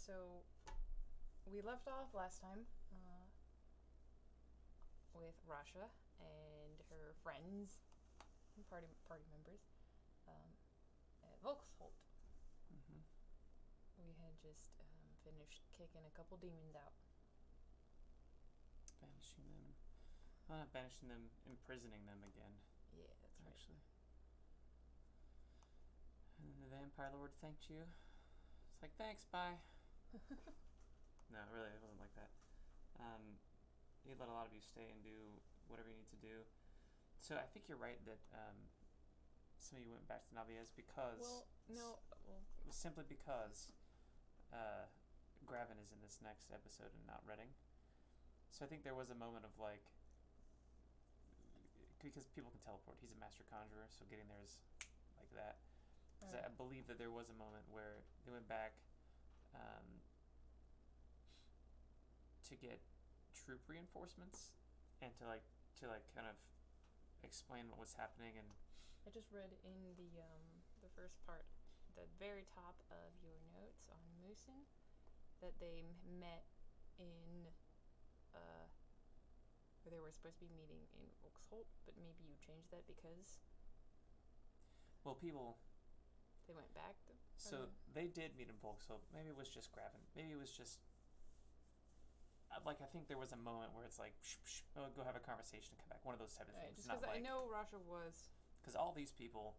So we left off last time with Rasha and her friends, party members, at Volksholt. Mm-hmm. We had just finished kicking a couple demons out. Banishing them. Well, not banishing them, imprisoning them again. Yeah, that's right. Actually. And the vampire lord thanked you. It's like, thanks, bye. No, really, it wasn't like that. He let a lot of you stay and do whatever you need to do. So I think you're right that some of you went back to Naviez because... Well, no. It was simply because Gravin is in this next episode and not Redding. So I think there was a moment of like... Because people can teleport. He's a master conjurer, so getting there is like that. Because I believe that there was a moment where they went back to get troop reinforcements and to kind of explain what was happening. And I just read in the first part, the very top of your notes on Mussen, that they met in where they were supposed to be meeting in Volksholt, but maybe you changed that because people they went back. So they did meet in Volksholt. Maybe it was just Gravin. Maybe it was just I think there was a moment where it's like, go have a conversation and come back. One of those type of things. Just because I know Rasha was... Because all these people...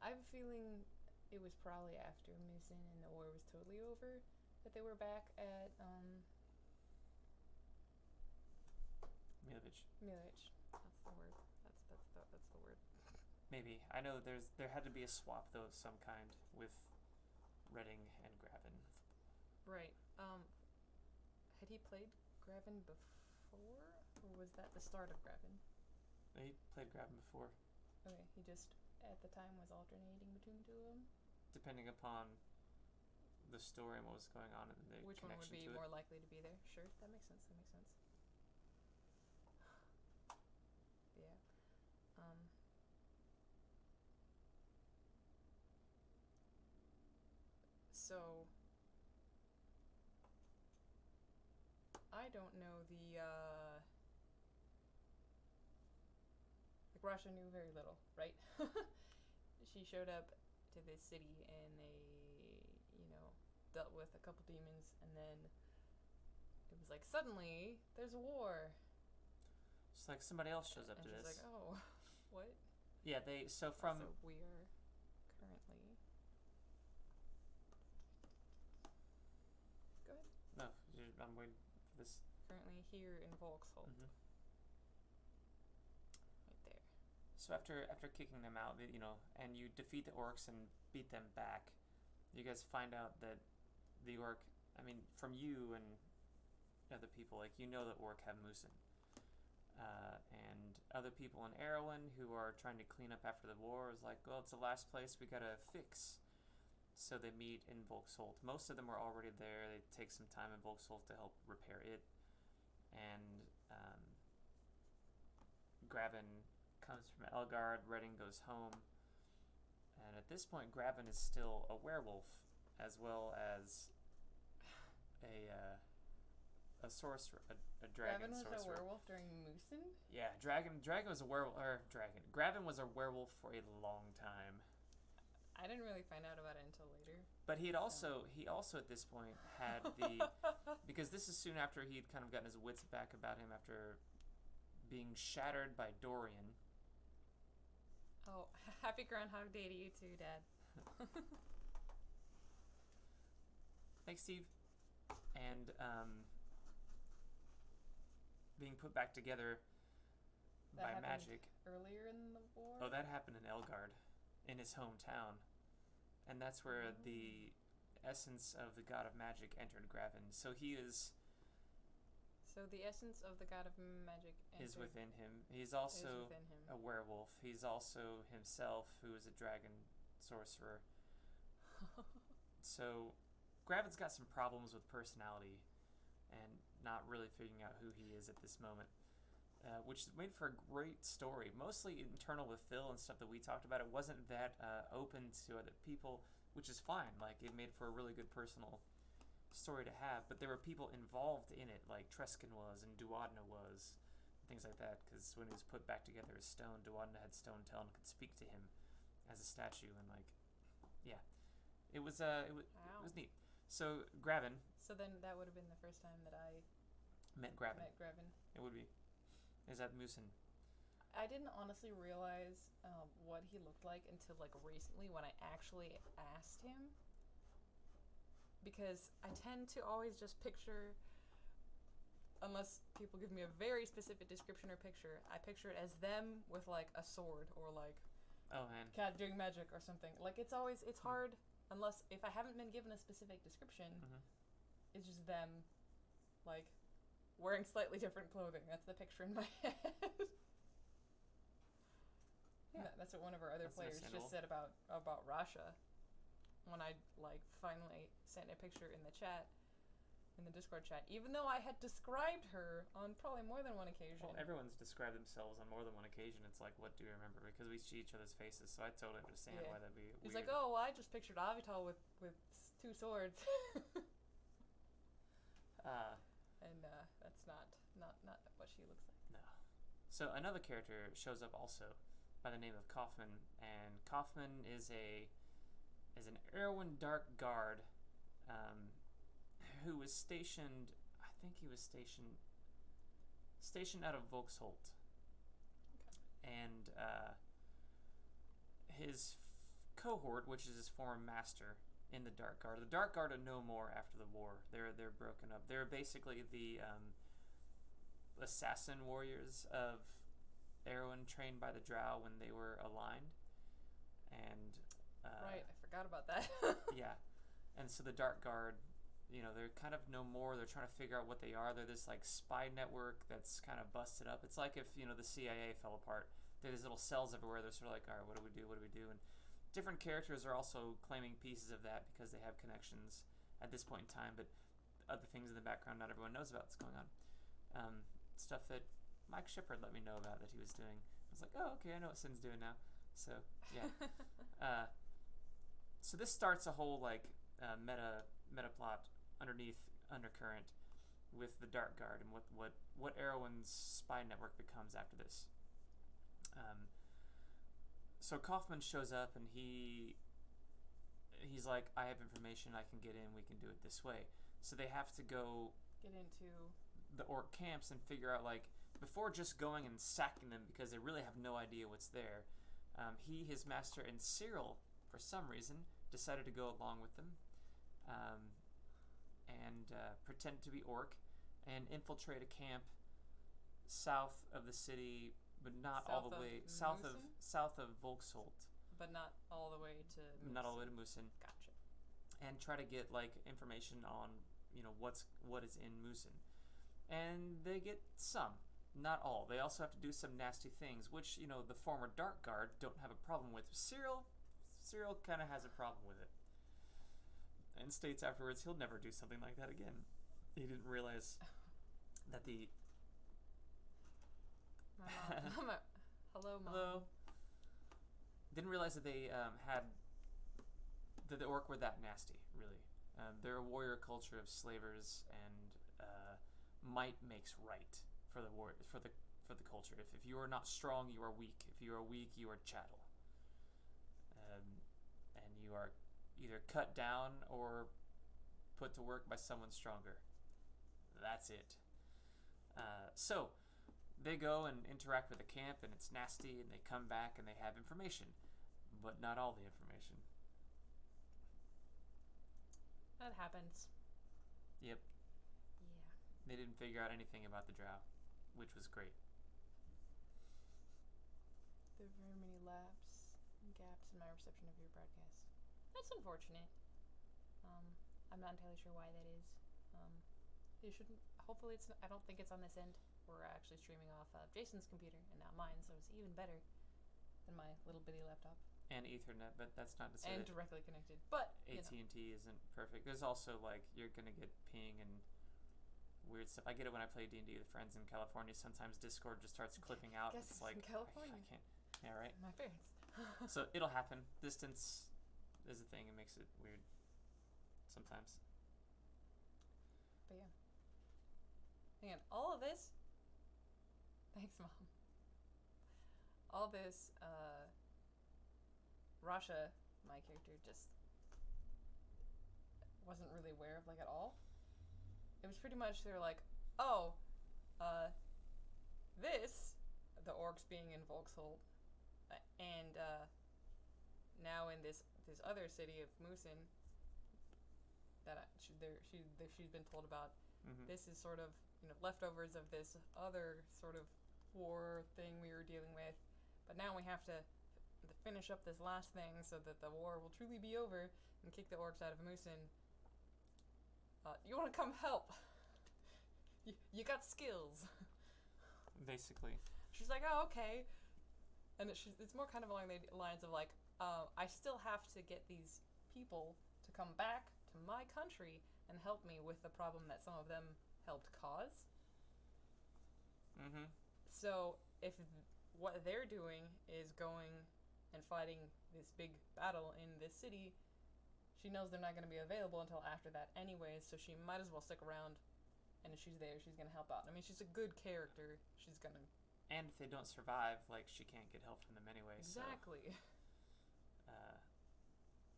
I have a feeling it was probably after Mussen and the war was totally over that they were back at... Milovich. That's the word. That's the word. Maybe. I know there had to be a swap, though, of some kind with Redding and Gravin. Right. Had he played Gravin before? Or was that the start of Gravin? He played Gravin before. Okay, he just, at the time, was alternating between the two of them? Depending upon the story and what was going on and the Which one would be more likely to be there? Sure, that makes sense. Yeah. So... I don't know the, Rasha knew very little, right? She showed up to this city and they, dealt with a couple demons, and then it was like, suddenly, there's a war. It's like somebody else shows up and to she's this. Like, oh, what? Yeah, So we are currently... Go ahead. No, I'm waiting for this. Currently here in Volksholt. Mm-hmm. Right there. So after kicking them out, and you defeat the orcs and beat them back, you guys find out that the orc, from you and other people, the orc have Mussen. And other people in Erewhon who are trying to clean up after the war is like, well, it's the last place we gotta fix. So they meet in Volksholt. Most of them are already there. They take some time in Volksholt to help repair it. And Gravin comes from Elgard. Redding goes home. And at this point, Gravin is still a werewolf, as well as a sorcerer, a dragon sorcerer. Gravin was a werewolf during Mussen? Yeah, Dragon was a werewolf. Gravin was a werewolf for a long time. I didn't really find out about it until later. But he also at this point had the because this is soon after he'd kind of gotten his wits back about him after being shattered by Dorian. Oh, happy Groundhog Day to you too, Dad. Thanks, Steve. And being put back together by magic. Earlier in the war? Oh, that happened in Elgard, in his hometown. And that's where the essence of the god of magic entered Gravin. So he is... So the essence of the god of magic is within him. He's also a werewolf. He's also himself, who is a dragon sorcerer. So Gravin's got some problems with personality and not really figuring out who he is at this moment. Which made for a great story, mostly internal with Phil and stuff that we talked about. It wasn't that open to other people, which is fine. It made for a really good personal story to have, but there were people involved in it, like Treskin was and Duodna was, things like that, because when he was put back together as stone, Duodna had stone tell and could speak to him as a statue, and like, yeah, it was Wow. neat. So Gravin So then that would have been the first time that I met Gravin. met Grevin. It would be. Is that Mussen? I didn't honestly realize what he looked like until like recently when I actually asked him, because I tend to always just picture, unless people give me a very specific description or picture, I picture it as them with like a sword or like Oh man. cat doing magic or something. Like it's hard unless if I haven't been given a specific description, it's just them like wearing slightly different clothing. That's the picture in my head. Yeah. That's what one of our other That's players just said about Rasha when I like finally sent a picture in the chat, in the Discord chat, even though I had described her on probably more than one occasion. Well, everyone's described themselves on more than one occasion. It's like, what do you remember? Because we see each other's faces, so I totally understand why that'd be weird. He's like, oh, well, I just pictured Avital with two swords. And that's not what she looks like. No. So another character shows up also by the name of Kaufman, and Kaufman is an Erwin Dark Guard who was stationed, I think he was stationed out of Volksholt. Okay. And his cohort, which is his former master in the Dark Guard. The Dark Guard are no more after the war. They're broken up. They're basically the assassin warriors of Erwin, trained by the Drow when they were aligned. And right, I forgot about that. Yeah. And so the Dark Guard, they're kind of no more. They're trying to figure out what they are. They're this like spy network that's kind of busted up. It's like if, the CIA fell apart. There's little cells everywhere. They're sort of like, all right, what do we do? And different characters are also claiming pieces of that because they have connections at this point in time, but other things in the background not everyone knows about what's going on. Stuff that Mike Shepard let me know about that he was doing. I was like, oh, okay, I know what Sin's doing now. So, yeah. So this starts a whole, like, meta plot undercurrent with the Dark Guard and what Erwin's spy network becomes after this. So Kaufman shows up and he's like, I have information, I can get in, we can do it this way. So they have to go get into the orc camps and figure out, like, before just going and sacking them because they really have no idea what's there. He, his master, and Cyril, for some reason, decided to go along with them and pretend to be orc and infiltrate a camp south of the city, but not all the way south of Volksholt. But not all the way to Mussen. Not all the way to Mussen. Gotcha. And try to get like information on what is in Mussen. And they get some, not all. They also have to do some nasty things, which the former Dark Guard don't have a problem with. Cyril kind of has a problem with it, and states afterwards he'll never do something like that again. He didn't realize that the Mom. Hello, Mom. Hello. Didn't realize that they had that the orc were that nasty. Really, they're a warrior culture of slavers, and might makes right for the culture. If you are not strong, you are weak. If you are weak, you are chattel, and you are either cut down or put to work by someone stronger. That's it. So they go and interact with the camp, and it's nasty, and they come back and they have information, but not all the information. That happens. Yep. Yeah. They didn't figure out anything about the Drow, which was great. There are very many gaps in my reception of your broadcast. That's unfortunate. I'm not entirely sure why that is. You shouldn't. Hopefully, it's. I don't think it's on this end. We're actually streaming off of Jason's computer and not mine, so it's even better than my little bitty laptop. And Ethernet, but that's not to say and that directly connected. But AT&T isn't perfect. There's also like you're gonna get ping and weird stuff. I get it when I play D&D with friends in California. Sometimes Discord just starts clipping out. Guess it's like in California. I can't. Yeah, right. My parents. So it'll happen. Distance is a thing. It makes it weird sometimes. And all of this, thanks, Mom. All this, Rasha, my character, just wasn't really aware of, like, at all. It was pretty much, they were like, oh, this, the orcs being in Volkshold, and, now in this other city of Mussen, that she's been told about, this is sort of, leftovers of this other sort of war thing we were dealing with, but now we have to finish up this last thing so that the war will truly be over and kick the orcs out of Mussen. You want to come help? You got skills. Basically. She's like, oh, okay. And it's more kind of along the lines of like, I still have to get these people to come back to my country and help me with the problem that some of them helped cause. So if what they're doing is going and fighting this big battle in this city, she knows they're not going to be available until after that anyways, so she might as well stick around, and if she's there, she's going to help out. I mean, she's a good character. She's going to... And if they don't survive, like, she can't get help from them anyway. Exactly. So,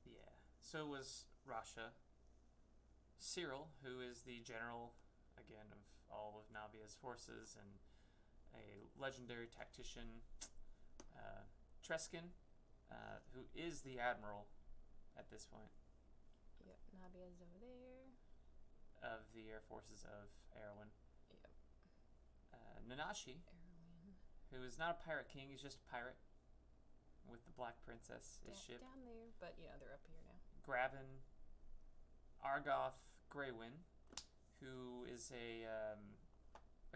yeah. So was Rasha. Cyril, who is the general, again, of all of Navia's forces, and a legendary tactician, Treskin, who is the admiral at this point. Yep, Nabia's over there. Of the air forces of Erwin. Yep. Nanashi, Erwin. who is not a pirate king, he's just a pirate with the Black Princess, his ship. Down there, but they're up here now. Gravin, Argoth Greywin, who is a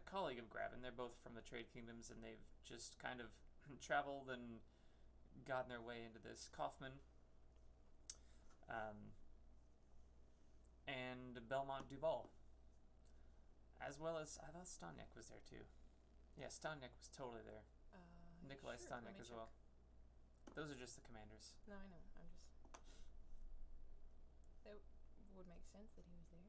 colleague of Gravin. They're both from the Trade Kingdoms, and they've just kind of traveled and gotten their way into this. Kaufman, and Belmont Duval, as well as, I thought Stanyek was there too. Yeah, Stanyek was totally there. Nikolai sure, Stanyek as well. Those are just the commanders. No, I know. I'm just... It would make sense that he was there.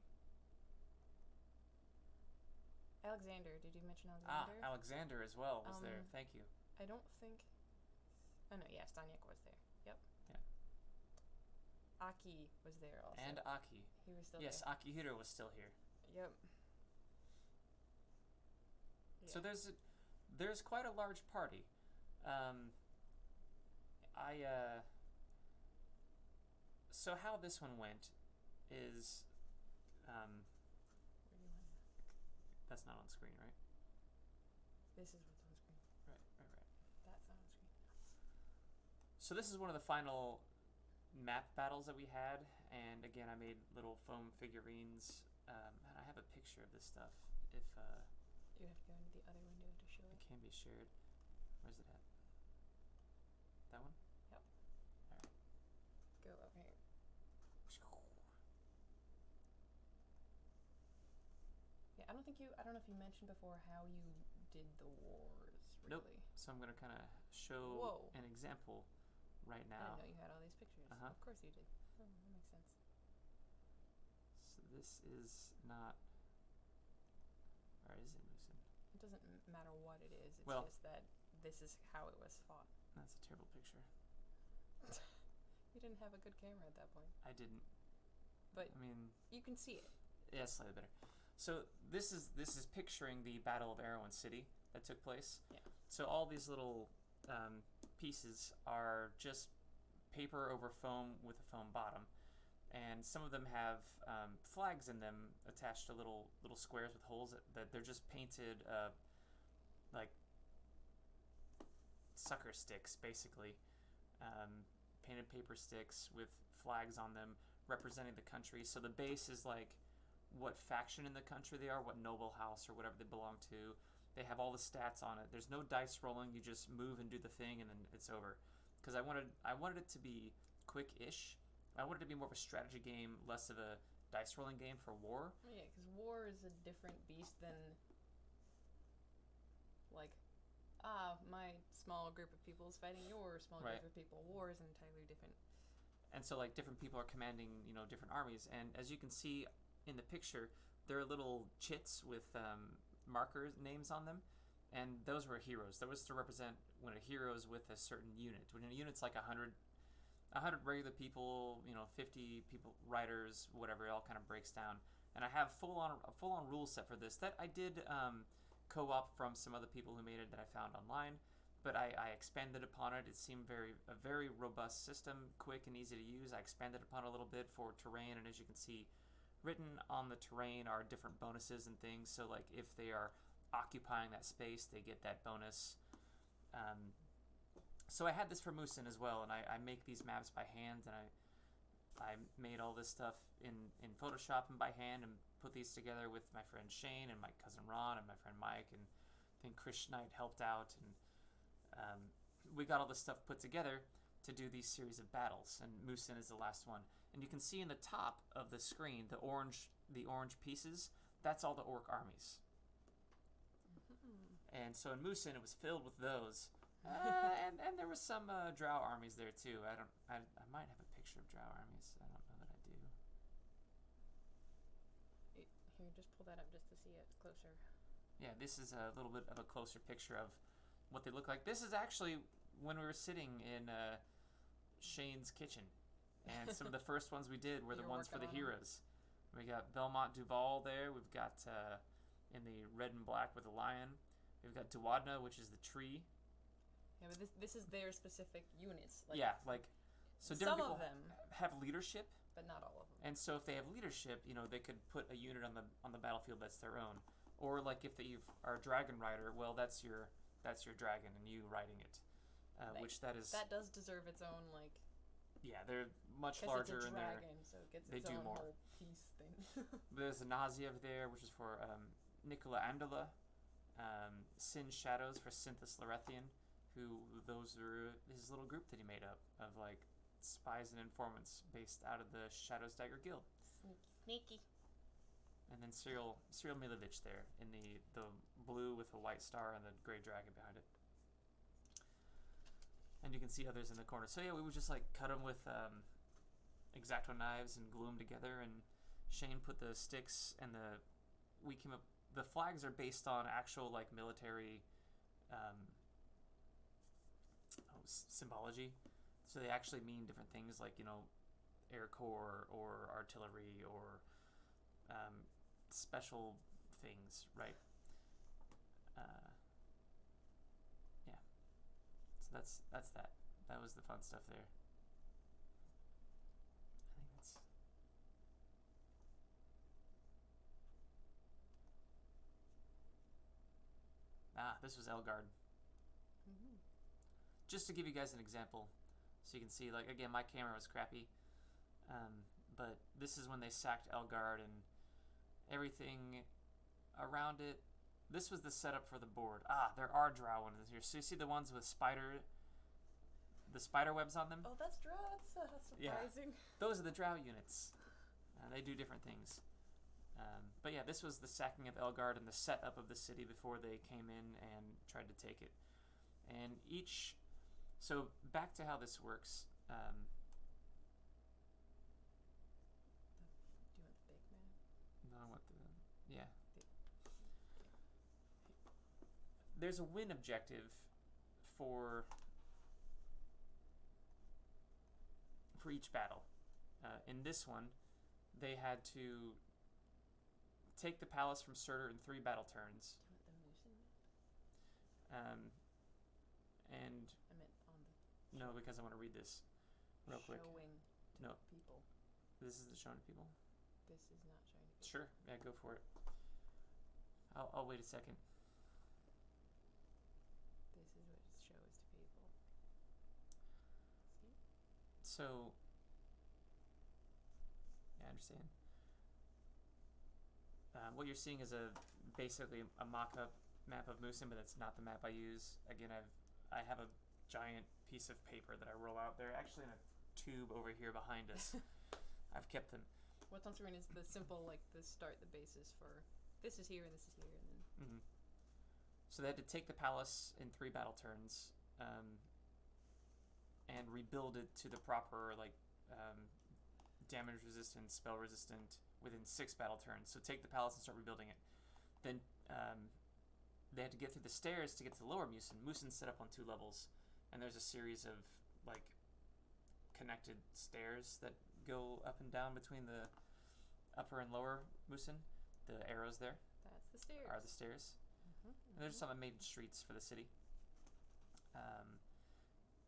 Alexander, did you mention Alexander? Alexander as well was there. Thank you. I don't think... Oh no, yeah, Stanyek was there. Yep. Yeah. Aki was there also. And Aki. He was still yes, there. Akihiro was still here. Yep. Yeah. So there's quite a large party. So how this one went is, Where do you want that? that's not on screen, right? This is what's on screen. Right. That's not on screen. So this is one of the final map battles that we had, and again, I made little foam figurines, and I have a picture of this stuff. If You have to go into the other window to show it it. can be shared. Where's it at? That one? Yep. All right. Go up here. Yeah, I don't know if you mentioned before how you did the wars, really. Nope. So I'm gonna kind of show Whoa. an example right I now. didn't know you had all these pictures. Uh-huh. Of course you did. Oh, that makes sense. So this is not, or is it Mussen? It doesn't matter what it is. It's Well- just that this is how it was fought. That's a terrible picture. You didn't have a good camera at that point. I didn't. But I mean, you can see it. yeah, slightly better. So this is picturing the Battle of Erewhon City that took place. Yeah. So all these little pieces are just paper over foam with a foam bottom, and some of them have flags in them attached to little squares with holes that they're just painted like sucker sticks, basically. Painted paper sticks with flags on them representing the country. So the base is like what faction in the country they are, what noble house or whatever they belong to. They have all the stats on it. There's no dice rolling. You just move and do the thing, and then it's over. Because I wanted it to be quick-ish. I wanted it to be more of a strategy game, less of a dice rolling game for war. Yeah, because war is a different beast than, like, my small group of people is fighting your small Right. group of people. War is entirely different. And so, like, different people are commanding, different armies. And as you can see in the picture, there are little chits with markers names on them, and those were heroes. That was to represent when a hero is with a certain unit. When a unit's like 100 regular people, 50 people, riders, whatever, it all kind of breaks down. And I have a full-on rule set for this that I did co-op from some other people who made it that I found online, but I expanded upon it. It seemed a very robust system, quick and easy to use. I expanded upon it a little bit for terrain, and as you can see, written on the terrain are different bonuses and things. So like if they are occupying that space, they get that bonus. So I had this for Mussen as well, and I make these maps by hand, and I made all this stuff in Photoshop and by hand, and put these together with my friend Shane and my cousin Ron and my friend Mike, and I think Chris Knight helped out, and we got all this stuff put together to do these series of battles, and Mussen is the last one. And you can see in the top of the screen the orange pieces. That's all the orc armies. And so in Mussen it was filled with those. And there was some drow armies there too. I might have a picture of drow armies. I don't know that I do. Here, just pull that up just to see it closer. Yeah, this is a little bit of a closer picture of what they look like. This is actually when we were sitting in Shane's kitchen, and some of the first ones we did were the ones for the heroes. We got Belmont Duval there. We've got in the red and black with the lion. We've got Duwadna, which is the tree. Yeah, but this is their specific units. So different some people of them have leadership, but not all of them. and so if they have leadership, they could put a unit on the battlefield that's their own. Or like if they are a dragon rider, well, that's your dragon, and you riding it, which that does deserve its own Yeah, they're much larger it's a in dragon, so it gets its own whole piece thing. There's a Naziev there, which is for Nicola Andala. Sin Shadows for Synthis Larethian, those are his little group that he made up of spies and informants based out of the Shadows Dagger Guild. Sneaky. And then Cyril Milovich there in the blue with the white star and the gray dragon behind it. And you can see others in the corner. So yeah, we would just cut them with X-Acto knives and glue them together. And Shane put the sticks and we came up. The flags are based on actual military symbology, so they actually mean different things, Air Corps or artillery or special things, right? Yeah. So that's that. That was the fun stuff there. I think that's. This was Elgard. Mm-hmm. Just to give you guys an example, so you can see, again, my camera was crappy, but this is when they sacked Elgard and everything around it. This was the setup for the board. There are drow ones here. So you see the ones with the spider webs on them? Oh, that's drow. That's surprising. Yeah. Those are the drow units. They do different things. But yeah, this was the sacking of Elgard and the setup of the city before they came in and tried to take it. And so back to how this works. Do you want the big map? No, I want yeah. There's a win objective for each battle. In this one, they had to take the palace from Surtur in 3 battle turns. Do you want the Mussen And map? I meant on the. No, because I want to read this real quick. Showing to people. This is the showing to people. This is not showing to people. Sure. Yeah, go for it. I'll wait a second. This is what it shows to people. See? So. Yeah, I understand. What you're seeing is basically a mock-up map of Mussen, but that's not the map I use. Again, I have a giant piece of paper that I roll out. They're actually in a tube over here behind us. I've kept them. What's on screen is the simple, the basis for this is here and this is here, and then. Mm-hmm. So they had to take the palace in 3 battle turns, and rebuild it to the proper damage resistant, spell resistant within 6 battle turns. So take the palace and start rebuilding it. Then they had to get through the stairs to get to the lower Mussen. Mussen's set up on 2 levels, and there's a series of like connected stairs that go up and down between the upper and lower Mussen. The arrows there That's the stairs. are the stairs. And there's some made streets for the city.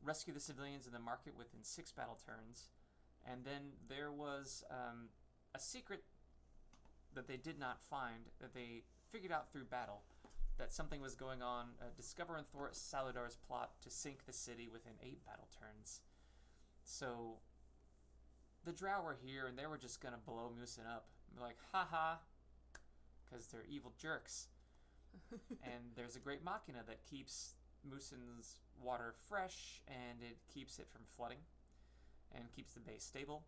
Rescue the civilians in the market within 6 battle turns. And then there was a secret that they did not find, that they figured out through battle, that something was going on. Discover and thwart Saludar's plot to sink the city within 8 battle turns. So the Drow were here, and they were just going to blow Mussen up. Like, haha, because they're evil jerks. And there's a great machina that keeps Mussen's water fresh, and it keeps it from flooding, and keeps the base stable.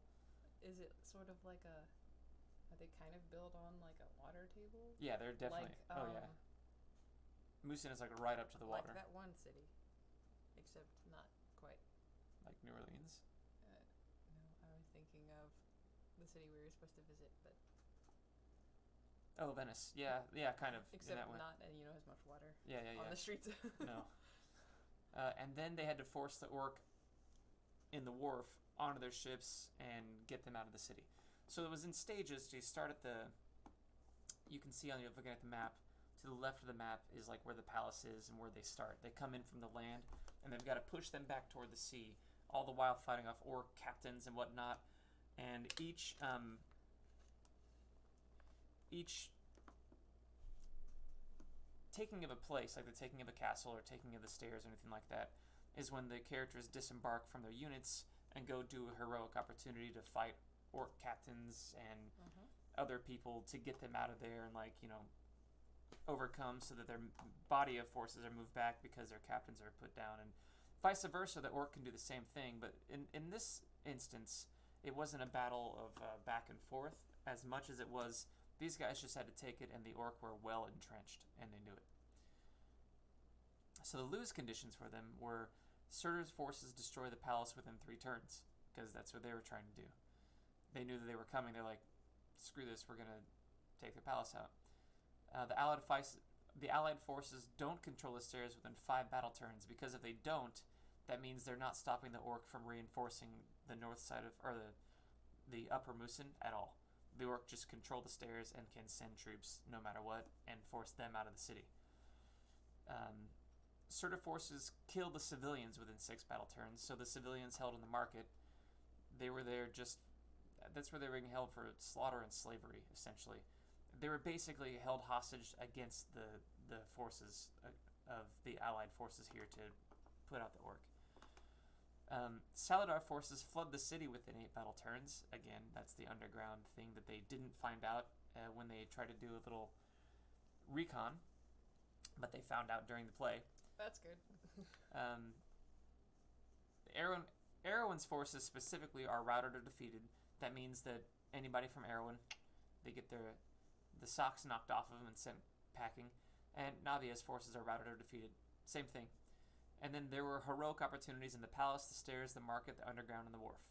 Is it sort of like a... Are they kind of built on like a water table? Yeah, they're definitely... Like, Mussen is like right up to the water. Like that one city. Except not quite. Like New Orleans? No, I was thinking of the city we were supposed to visit, but... Oh, Venice. Yeah, kind of. Except in that way. not, as much water Yeah. on the streets. No. And then they had to force the orc in the wharf onto their ships and get them out of the city. So it was in stages. So you start at the... You can see on you're looking at the map, to the left of the map is like where the palace is and where they start. They come in from the land, and they've got to push them back toward the sea, all the while fighting off orc captains and whatnot. And each taking of a place, like the taking of a castle or taking of the stairs or anything like that, is when the characters disembark from their units and go do a heroic opportunity to fight orc captains and other people to get them out of there and overcome, so that their body of forces are moved back because their captains are put down, and vice versa. The orc can do the same thing, but in this instance, it wasn't a battle of back and forth as much as it was these guys just had to take it, and the orc were well entrenched, and they knew it. So the lose conditions for them were Surtur's forces destroy the palace within 3 turns, because that's what they were trying to do. They knew that they were coming. They're like, screw this, we're going to take the palace out. The allied forces don't control the stairs within 5 battle turns, because if they don't, that means they're not stopping the orc from reinforcing the north side of, or the upper Mussen at all. The orc just control the stairs and can send troops no matter what and force them out of the city. Surtur forces kill the civilians within 6 battle turns, so the civilians held in the market, they were there that's where they were being held for slaughter and slavery, essentially. They were basically held hostage against the forces of the allied forces here to put out the orc. Saludar forces flood the city within 8 battle turns. Again, that's the underground thing that they didn't find out when they tried to do a little recon, but they found out during the play. That's good. Erewhon's forces specifically are routed or defeated. That means that anybody from Erewhon, they get the socks knocked off of them and sent packing. And Navia's forces are routed or defeated. Same thing. And then there were heroic opportunities in the palace, the stairs, the market, the underground, and the wharf.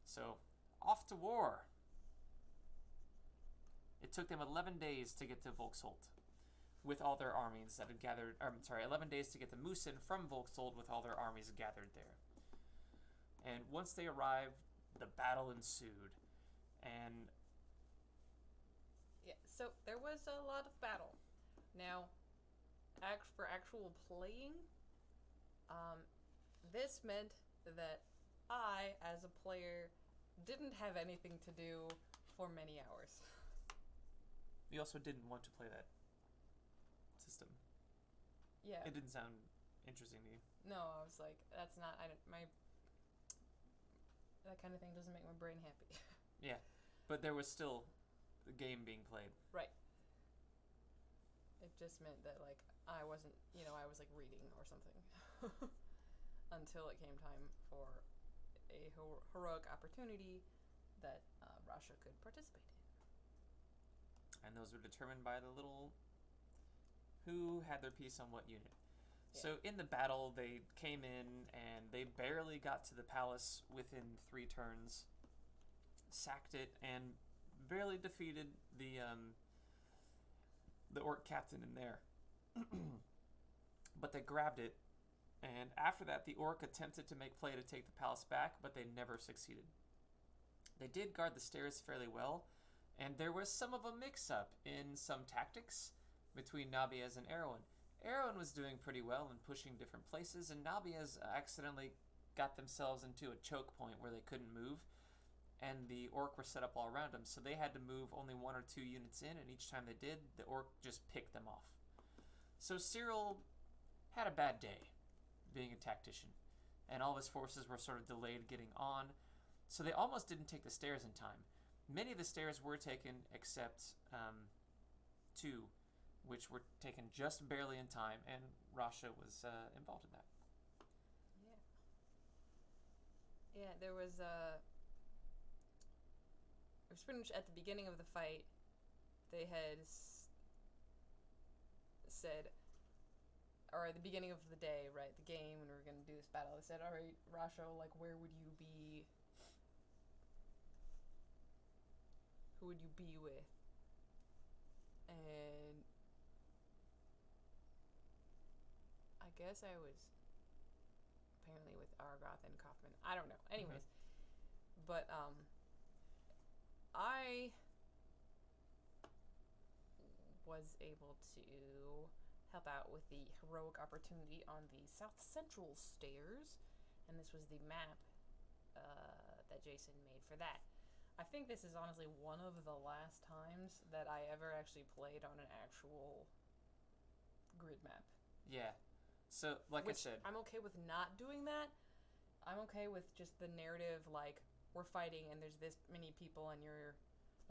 So, off to war. It took them 11 days to get to Volksholt with all their armies that had gathered... 11 days to get to Mussen from Volksholt with all their armies gathered there. And once they arrived, the battle ensued. And... yeah, so there was a lot of battle. Now, for actual playing... this meant that I, as a player, didn't have anything to do for many hours. You also didn't want to play that system. Yeah. It didn't sound interesting to you. No, I was like, that's not, that kind of thing doesn't make my brain happy. Yeah, but there was still the game being played. Right. It just meant that, like, I wasn't, I was, like, reading or something. Until it came time for a heroic opportunity that Rasha could participate in. And those were determined by the little... who had their piece on what unit. Yeah. So in the battle, they came in and they barely got to the palace within 3 turns, sacked it, and barely defeated the orc captain in there. but they grabbed it, and after that, the orc attempted to make play to take the palace back, but they never succeeded. They did guard the stairs fairly well, and there was some of a mix-up in some tactics between Nabiez and Erwin. Erwin was doing pretty well in pushing different places, and Nabiez accidentally got themselves into a choke point where they couldn't move, and the orc were set up all around them, so they had to move only 1 or 2 units in, and each time they did, the orc just picked them off. So Cyril had a bad day being a tactician, and all of his forces were sort of delayed getting on, so they almost didn't take the stairs in time. Many of the stairs were taken except 2, which were taken just barely in time, and Rasha was involved in that. Yeah, there was it was pretty much at the beginning of the fight, they had said, or at the beginning of the day, right, the game, when we were going to do this battle, they said, all right, Rasha, like, where would you be, who would you be with? And I guess I was apparently with Argoth and Kaufman. I don't know. Anyways, but I was able to help out with the heroic opportunity on the South Central stairs, and this was the map that Jason made for that. I think this is honestly one of the last times that I ever actually played on an actual grid map. Yeah. So, like I said, I'm okay with not doing that. I'm okay with just the narrative, like, we're fighting and there's this many people and you're,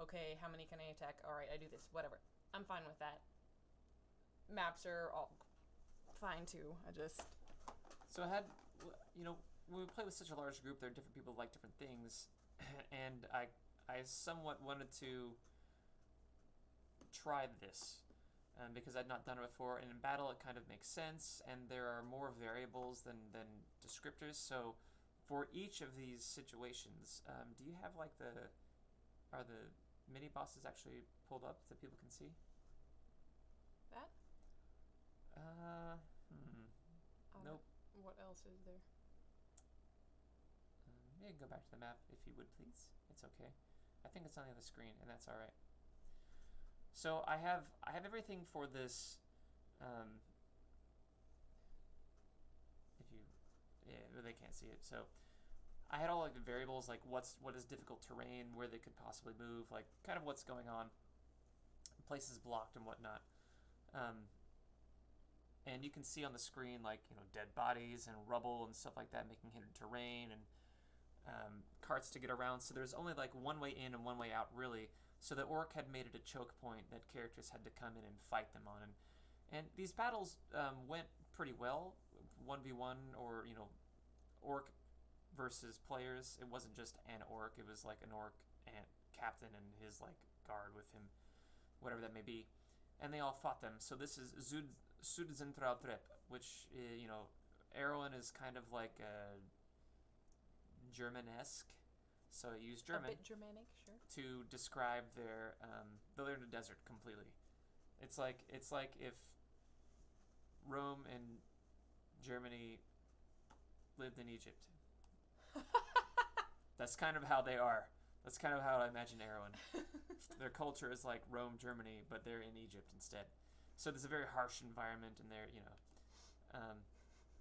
okay, how many can I attack? All right, I do this, whatever. I'm fine with that. Maps are all fine too. So I had, when we play with such a large group, there are different people who like different things, and I somewhat wanted to try this. Because I'd not done it before, and in battle it kind of makes sense, and there are more variables than descriptors. So, for each of these situations, do you have are the mini bosses actually pulled up that people can see? That? Nope. What else is there? Yeah, go back to the map if you would, please. It's okay. I think it's on the other screen, and that's all right. So I have everything for this. They can't see it. So I had all like the variables, like what is difficult terrain, where they could possibly move, like kind of what's going on, places blocked and whatnot. And you can see on the screen like dead bodies and rubble and stuff like that, making hidden terrain and carts to get around. So there's only like one way in and one way out, really. So the orc had made it a choke point that characters had to come in and fight them on. And these battles went pretty well, 1v1 or, orc versus players. It wasn't just an orc, it was like an orc and captain and his like guard with him, whatever that may be. And they all fought them. So this is Sudzentrautrep, which, Erwin is kind of like German-esque. So I used German. A bit Germanic, sure. To describe their, though they're in a desert completely. It's like if Rome and Germany lived in Egypt. That's kind of how they are. That's kind of how I imagine Erwin. Their culture is like Rome, Germany, but they're in Egypt instead. So there's a very harsh environment, and they're,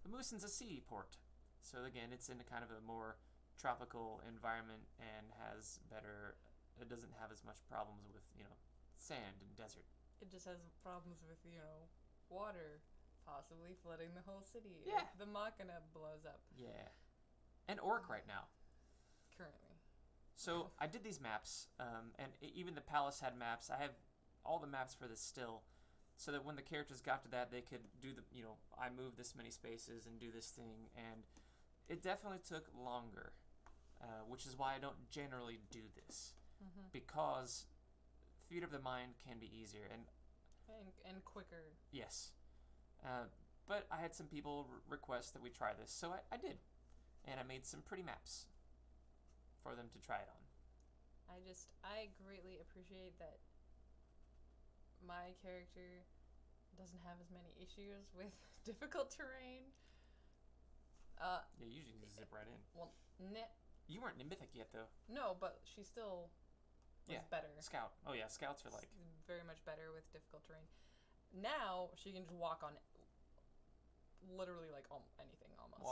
the Mussen's a seaport. So again, it's in a kind of a more tropical environment and it doesn't have as much problems with, sand and desert. It just has problems with, water possibly flooding the whole city. Yeah. If the Machina blows up. Yeah. And orc right now. Currently. So I did these maps, and even the palace had maps. I have all the maps for this still, so that when the characters got to that, they could do I move this many spaces and do this thing, and it definitely took longer, which is why I don't generally do this, because theater of the mind can be easier and quicker. Yes, but I had some people request that we try this, so I did, and I made some pretty maps for them to try it on. I greatly appreciate that my character doesn't have as many issues with difficult terrain. Yeah, usually you zip right in. Well, You weren't mythic yet, though. no, but she still was better. Scout. Oh yeah, scouts are like very much better with difficult terrain. Now she can just walk on literally like anything almost.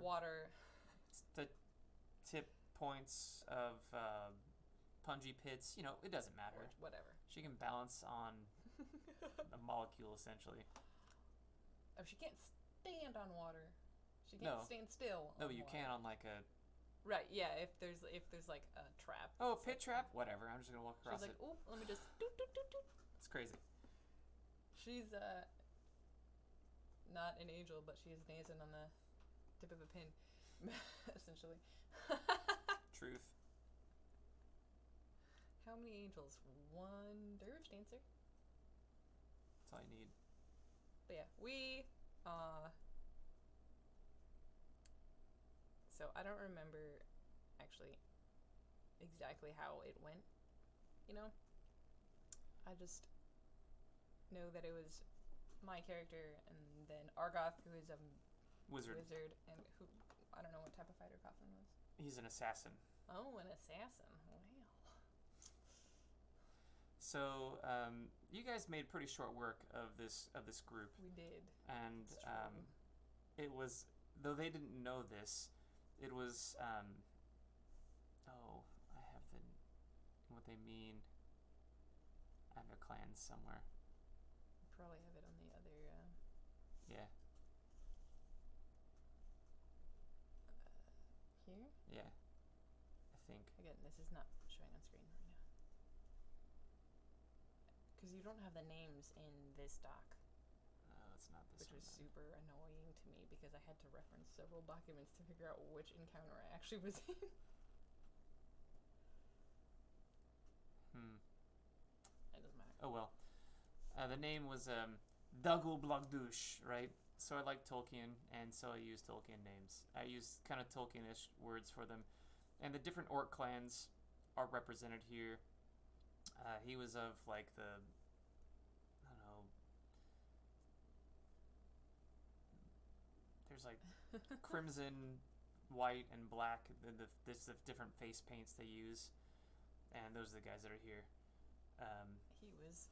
Water. It's the tip points of punji pits. You know, it doesn't matter. Whatever. She can balance on a molecule essentially. Oh, she can't stand on water. She can't stand still. No, but you can on like a. Right. Yeah. If there's like a trap. Oh, pit trap. Whatever. I'm just gonna walk across it. She's like, oop. Let me just. Doot, doot, doot, doot. It's crazy. She's not an angel, but she is dancing on the tip of a pin, essentially. Truth. How many angels? One dervish dancer. That's all you need. But yeah, we so I don't remember actually exactly how it went, you know? I just know that it was my character and then Argoth, who is a wizard, and who I don't know what type of fighter Coughlin was. He's an assassin. Oh, an assassin. Wow. So, you guys made pretty short work of this group. We did. And it was, though they didn't know this, it was I have what they mean. I have a clan somewhere. Probably have it on the other yeah. Here? Yeah. I think. Again, this is not showing on screen right now. Because you don't have the names in this doc. No, it's not this which one. Was super annoying to me because I had to reference several documents to figure out which encounter I actually was in. It doesn't matter. Oh well. The name was Dagul Blagdush, right? So I like Tolkien, and so I use Tolkien names. I use kind of Tolkien-ish words for them. And the different orc clans are represented here. He was of like the, I don't know, there's like crimson, white, and black. There's the different face paints they use. And those are the guys that are here. He was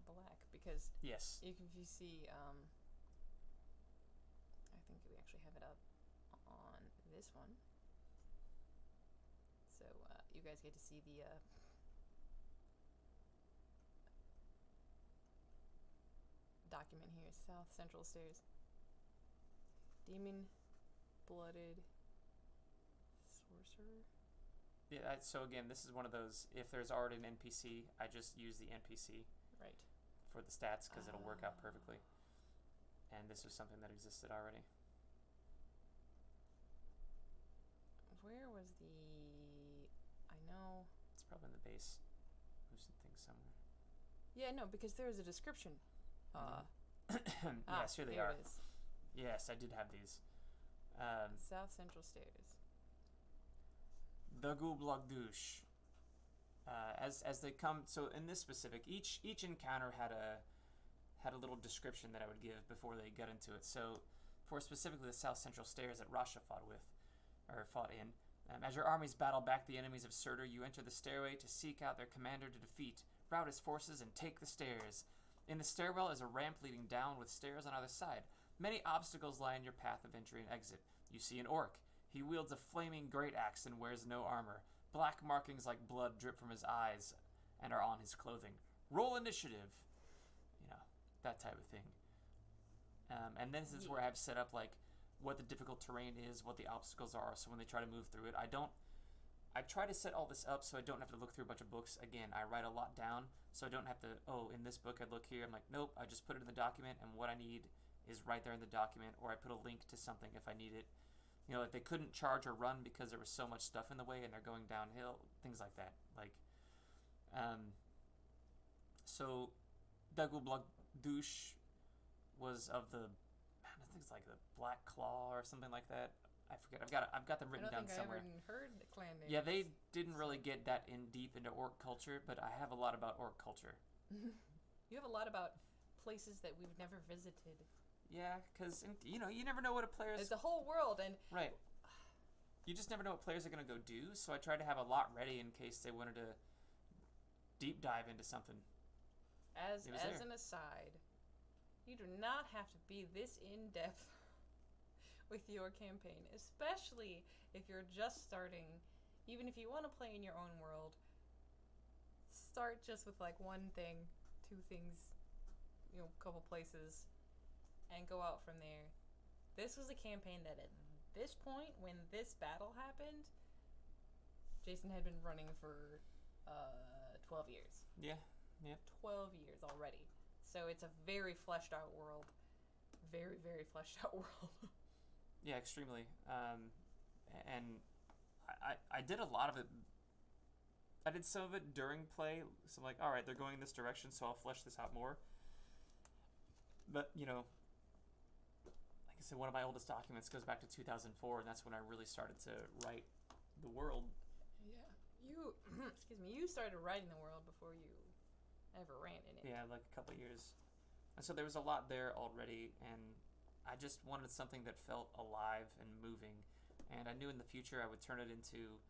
black because yes. If you see, I think we actually have it up on this one. So you guys get to see the document here. South Central Stairs. Demon blooded sorcerer. Yeah, so again, this is one of those, if there's already an NPC, I just use the NPC right for the stats because it'll work out perfectly. And this was something that existed already. Where was the... I know... It's probably in the base. Mussen thing somewhere. Yeah, no, because there was a description. Yes, here they are. It is. Yes, I did have these. South Central Stairs. The Gublagdush. As they come, so in this specific, each encounter had a little description that I would give before they got into it. So, for specifically the South Central Stairs that Rasha fought in, as your armies battle back the enemies of Surtur, you enter the stairway to seek out their commander to defeat, rout his forces, and take the stairs. In the stairwell is a ramp leading down with stairs on either side. Many obstacles lie in your path of entry and exit. You see an orc. He wields a flaming great axe and wears no armor. Black markings like blood drip from his eyes and are on his clothing. Roll initiative. You know, that type of thing. And this is where I've set up like what the difficult terrain is, what the obstacles are, so when they try to move through it, I try to set all this up so I don't have to look through a bunch of books. Again, I write a lot down, so I don't have to, in this book I'd look here. I'm like, nope, I just put it in the document, and what I need is right there in the document, or I put a link to something if I need it. You know, like they couldn't charge or run because there was so much stuff in the way and they're going downhill, things like that. Like, so Dagul Blagdush was of the, I think it's like the Black Claw or something like that. I forget. I've got them written down somewhere. I don't think I ever heard the clan names. Yeah, they didn't really get that in deep into orc culture, but I have a lot about orc culture. You have a lot about places that we've never visited. Yeah, because, you never know what a player's... It's a whole world, and... Right. You just never know what players are going to go do, so I tried to have a lot ready in case they wanted to deep dive into something. As an aside, you do not have to be this in-depth with your campaign, especially if you're just starting. Even if you want to play in your own world, start just with like one thing, two things, a couple places, and go out from there. This was a campaign that at this point, when this battle happened, Jason had been running for 12 years. Yeah. 12 years already. So it's a very fleshed out world. Very, very fleshed out world. Yeah, extremely. And I did a lot of it. I did some of it during play. So I'm like, all right, they're going this direction, so I'll flesh this out more. But, like I said, one of my oldest documents goes back to 2004, and that's when I really started to write the world. Yeah. You started writing the world before you ever ran in it. Yeah, like a couple of years. And so there was a lot there already, and I just wanted something that felt alive and moving. And I knew in the future I would turn it into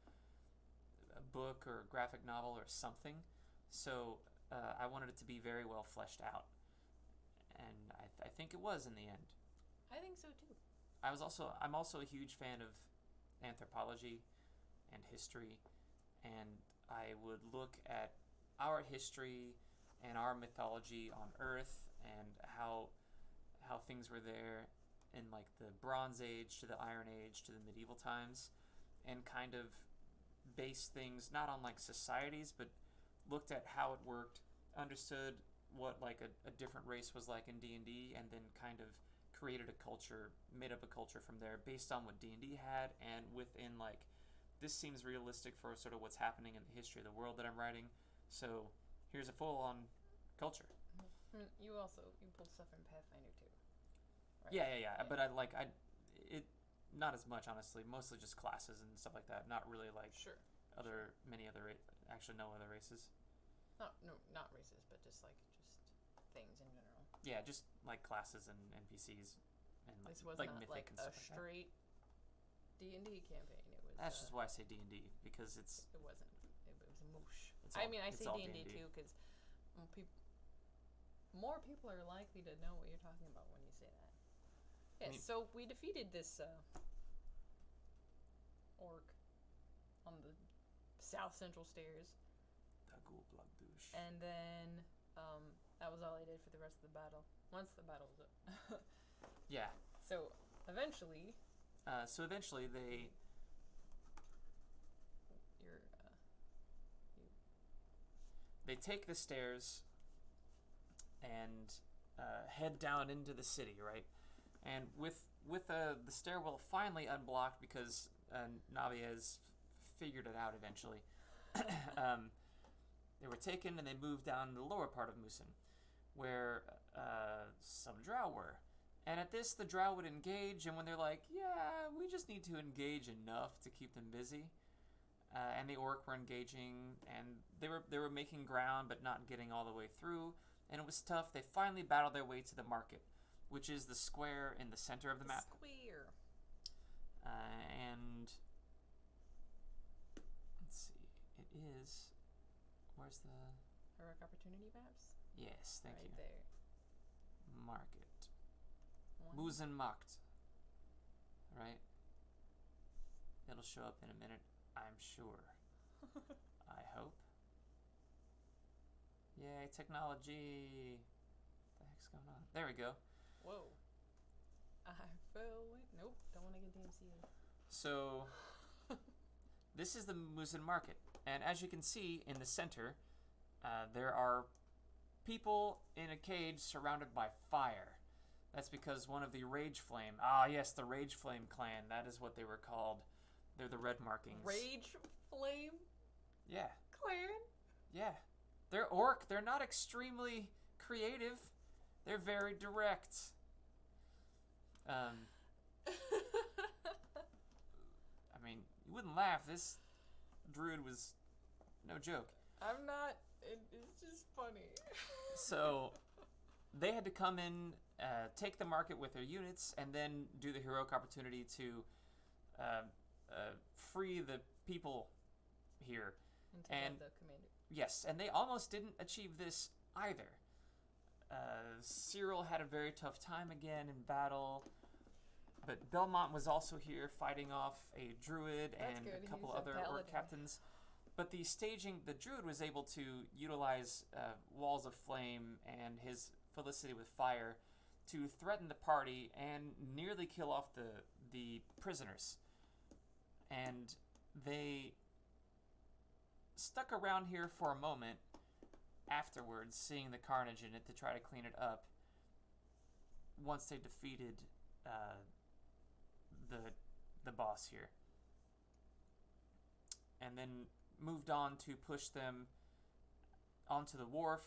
a book or a graphic novel or something. So I wanted it to be very well fleshed out. And I think it was in the end. I think so too. I'm also a huge fan of anthropology and history, and I would look at our history and our mythology on Earth and how things were there in like the Bronze Age to the Iron Age to the medieval times, and kind of base things not on like societies, but looked at how it worked, understood what like a different race was like in D&D, and then kind of created a culture, made up a culture from there based on what D&D had, and within like, this seems realistic for sort of what's happening in the history of the world that I'm writing, so here's a full-on culture. I mean, you pulled stuff from Pathfinder too, right? Yeah. But not as much, honestly, mostly just classes and stuff like that, not really like many other actually no other races. Not races, but just things in general. Yeah, just like classes and NPCs and This was like not mythic like and a stuff straight D&D campaign. It was. That's just why I say D&D, because It wasn't. It was a moosh. It's I all say D&D too because more people are likely to know what you're talking about when you say that. Yeah. So we defeated this orc on the south central stairs. And then that was all I did for the rest of the battle. Once the battle was up. Yeah. So eventually. They. They take the stairs and head down into the city, right? And with the stairwell finally unblocked because Navi has figured it out eventually. They were taken and they moved down to the lower part of Mussen, where some drow were. And at this, the drow would engage, and when they're like, yeah, we just need to engage enough to keep them busy. And the orc were engaging, and they were making ground, but not getting all the way through. And it was tough. They finally battled their way to the market, which is the square in the center of the map. Square. And let's see, it is. Where's the Heroic Opportunity Maps? Yes, thank you. Right there. Market. Mussen Markt. Right? It'll show up in a minute, I'm sure. I hope. Yay, technology. What the heck's going on? There we go. Whoa. I fell in. Nope, don't want to get DMCA. So, this is the Mussen Market. And as you can see in the center, there are people in a cage surrounded by fire. That's because one of the Rage Flame... Ah, yes, the Rage Flame clan. That is what they were called. They're the red markings. Rage Flame? Yeah. Clan? Yeah. They're orc. They're not extremely creative. They're very direct. I mean, you wouldn't laugh. This druid was no joke. I'm not... It's just funny. So, they had to come in, take the market with their units, and then do the heroic opportunity to free the people here. And the commander. Yes, and they almost didn't achieve this either. Cyril had a very tough time again in battle, but Belmont was also here fighting off a druid and a couple other orc captains. But the druid was able to utilize walls of flame and his felicity with fire to threaten the party and nearly kill off the prisoners. And they stuck around here for a moment afterwards, seeing the carnage in it, to try to clean it up once they defeated the boss here. And then moved on to push them onto the wharf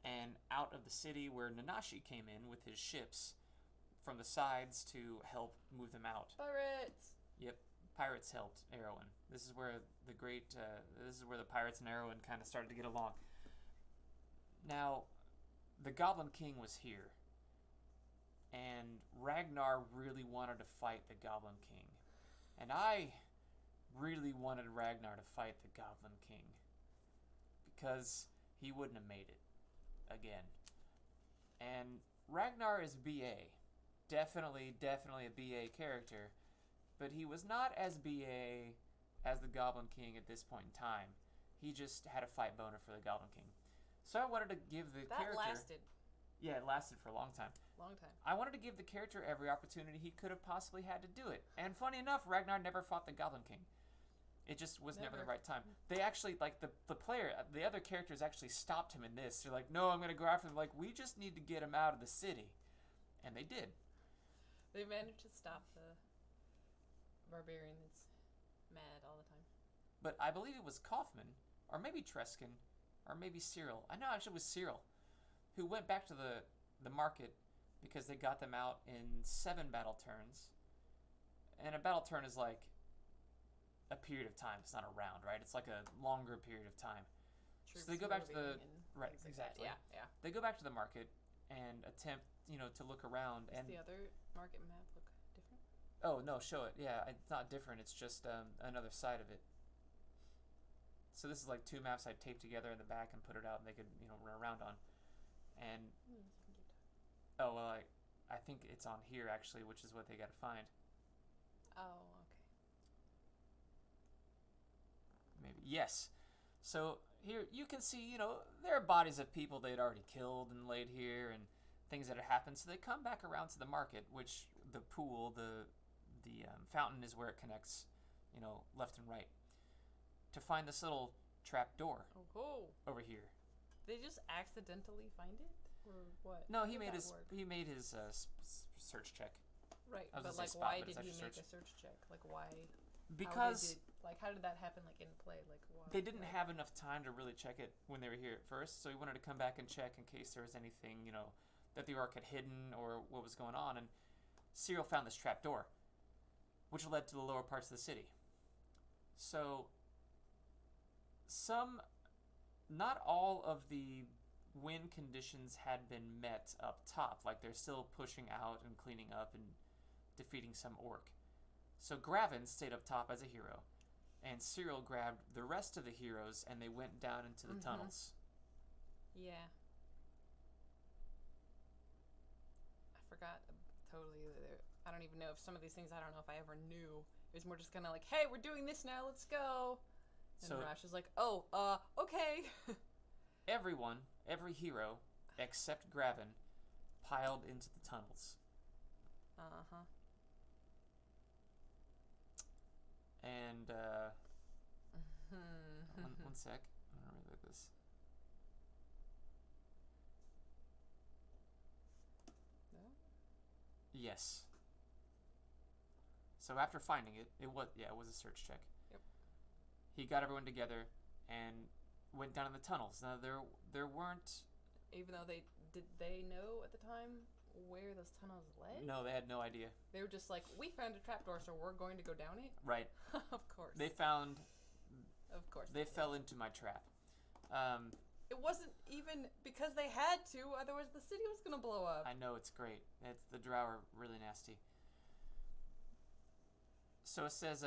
and out of the city, where Nanashi came in with his ships from the sides to help move them out. Pirates! Yep, pirates helped Erewhon. This is where the pirates and Erewhon kind of started to get along. Now, the Goblin King was here, and Ragnar really wanted to fight the Goblin King. And I really wanted Ragnar to fight the Goblin King, because he wouldn't have made it again. And Ragnar is BA. Definitely a BA character, but he was not as BA as the Goblin King at this point in time. He just had a fight boner for the Goblin King. So I wanted to give the character... That lasted. Yeah, it lasted for a long time. Long time. I wanted to give the character every opportunity he could have possibly had to do it. And funny enough, Ragnar never fought the Goblin King. It just was never the right time. They actually, like, the other characters actually stopped him in this. They're like, no, I'm going to go after him. Like, we just need to get him out of the city. And they did. They managed to stop the barbarian that's mad all the time. But I believe it was Kaufman, or maybe Treskin, or maybe Cyril. I know actually it was Cyril, who went back to the market because they got them out in 7 battle turns. And a battle turn is like a period of time. It's not a round, right? It's like a longer period of time. Troops so they go back to the... Right, like exactly. That. Yeah. They go back to the market and attempt, to look around. Does the other market map look different? Oh, no, show it. Yeah, it's not different. It's just another side of it. So this is like 2 maps I taped together in the back and put it out, and they could, run around on. And oh well, I think it's on here actually, which is what they got to find. Oh, okay. Maybe yes. So here you can see, there are bodies of people they had already killed and laid here, and things that had happened. So they come back around to the market, which the pool, the fountain is where it connects, left and right, to find this little trap door over here. They just accidentally find it, or what? No, he made his search check. Right, but like, why did he make a search check? Like, why? Because how did that happen? Like in play, like why? They didn't have enough time to really check it when they were here at first, so he wanted to come back and check in case there was anything that the orc had hidden or what was going on. And Cyril found this trap door, which led to the lower parts of the city. So not all of the win conditions had been met up top. Like, they're still pushing out and cleaning up and defeating some orc. So Gravin stayed up top as a hero, and Cyril grabbed the rest of the heroes, and they went down into the tunnels. Yeah. I forgot totally. I don't even know if some of these things, I don't know if I ever knew. It was more just kind of like, hey, we're doing this now, let's go. And Rash was like, oh, okay. Every hero, except Gravin, piled into the tunnels. Uh-huh. And, one sec. I'm gonna reload this. No? Yes. So after finding it, it was a search check. Yep. He got everyone together and went down in the tunnels. Now there weren't... Even though did they know at the time where those tunnels led? No, they had no idea. They were just like, we found a trapdoor, so we're going to go down it? Right. Of course. They found... Of course. They fell into my trap. It wasn't even because they had to, otherwise the city was going to blow up. I know, it's great. The drow are really nasty. So it says,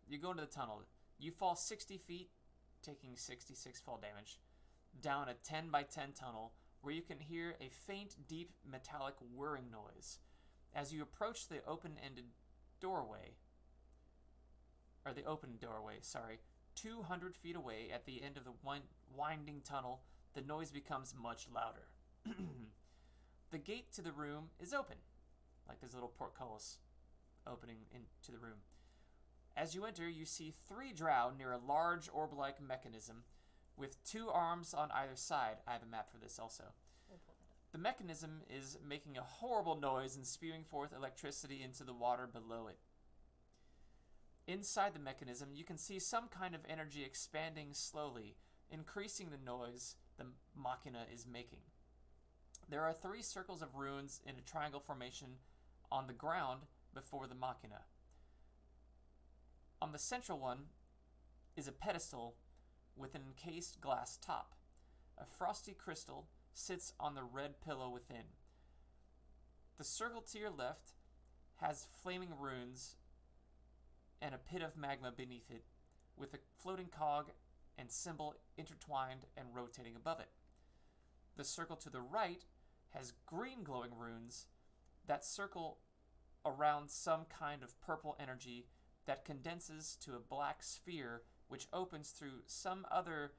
you go into the tunnel. You fall 60 feet, taking 66 fall damage, down a 10 by 10 tunnel where you can hear a faint, deep, metallic whirring noise. As you approach the open-ended doorway, 200 feet away at the end of the winding tunnel, the noise becomes much louder. The gate to the room is open, like there's a little portcullis opening into the room. As you enter, you see 3 drow near a large orb-like mechanism with 2 arms on either side. I have a map for this also. We'll pull that up. The mechanism is making a horrible noise and spewing forth electricity into the water below it. Inside the mechanism, you can see some kind of energy expanding slowly, increasing the noise the machina is making. There are 3 circles of runes in a triangle formation on the ground before the machina. On the central one is a pedestal with an encased glass top. A frosty crystal sits on the red pillow within. The circle to your left has flaming runes and a pit of magma beneath it, with a floating cog and symbol intertwined and rotating above it. The circle to the right has green glowing runes that circle around some kind of purple energy that condenses to a black sphere which opens through some other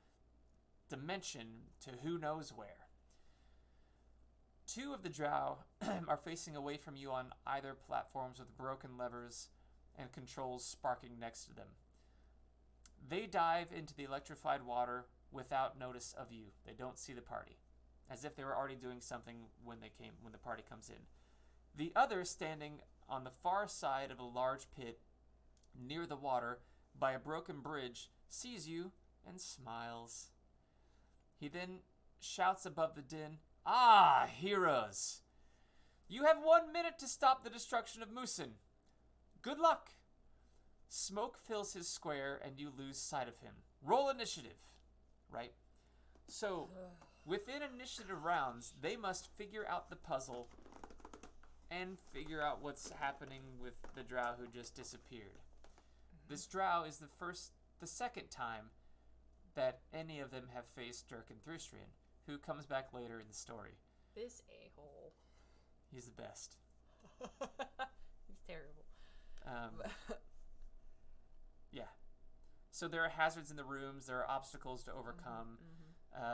dimension to who knows where. 2 of the drow are facing away from you on either platforms with broken levers and controls sparking next to them. They dive into the electrified water without notice of you. They don't see the party, as if they were already doing something when the party comes in. The other, standing on the far side of a large pit near the water by a broken bridge, sees you and smiles. He then shouts above the din, "Ah, heroes! You have 1 minute to stop the destruction of Mussen. Good luck!" Smoke fills his square and you lose sight of him. Roll initiative, right? So, within initiative rounds, they must figure out the puzzle and figure out what's happening with the drow who just disappeared. This drow is the second time that any of them have faced Durkan Thrustrian, who comes back later in the story. This a-hole. He's the best. He's terrible. Yeah. So there are hazards in the rooms. There are obstacles to overcome.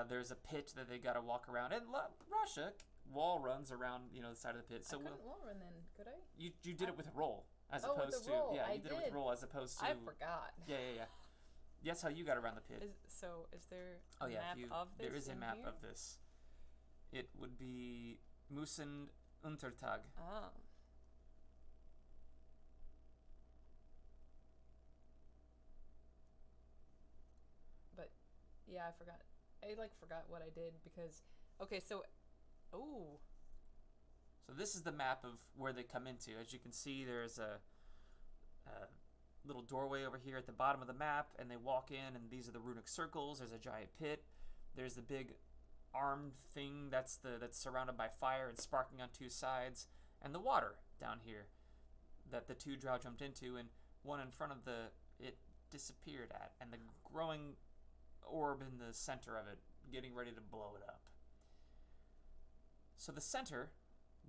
There's a pit that they got to walk around. And Rasha wall runs around, the side of the pit. So I couldn't wall run then, could I? You did it with a roll, as with opposed the to roll. yeah. I You did it with a roll as opposed to. I forgot. Yeah. That's how you got around the pit. Is there a map of this? There is a map here? of this. It would be Mussen Untertag. Oh. But yeah, I forgot. I forgot what I did because so So this is the map of where they come into. As you can see, there's a little doorway over here at the bottom of the map, and they walk in, and these are the runic circles. There's a giant pit. There's the big armed thing that's surrounded by fire and sparking on 2 sides, and the water down here that the 2 drow jumped into, and one in front of it disappeared at, and the growing orb in the center of it, getting ready to blow it up. So the center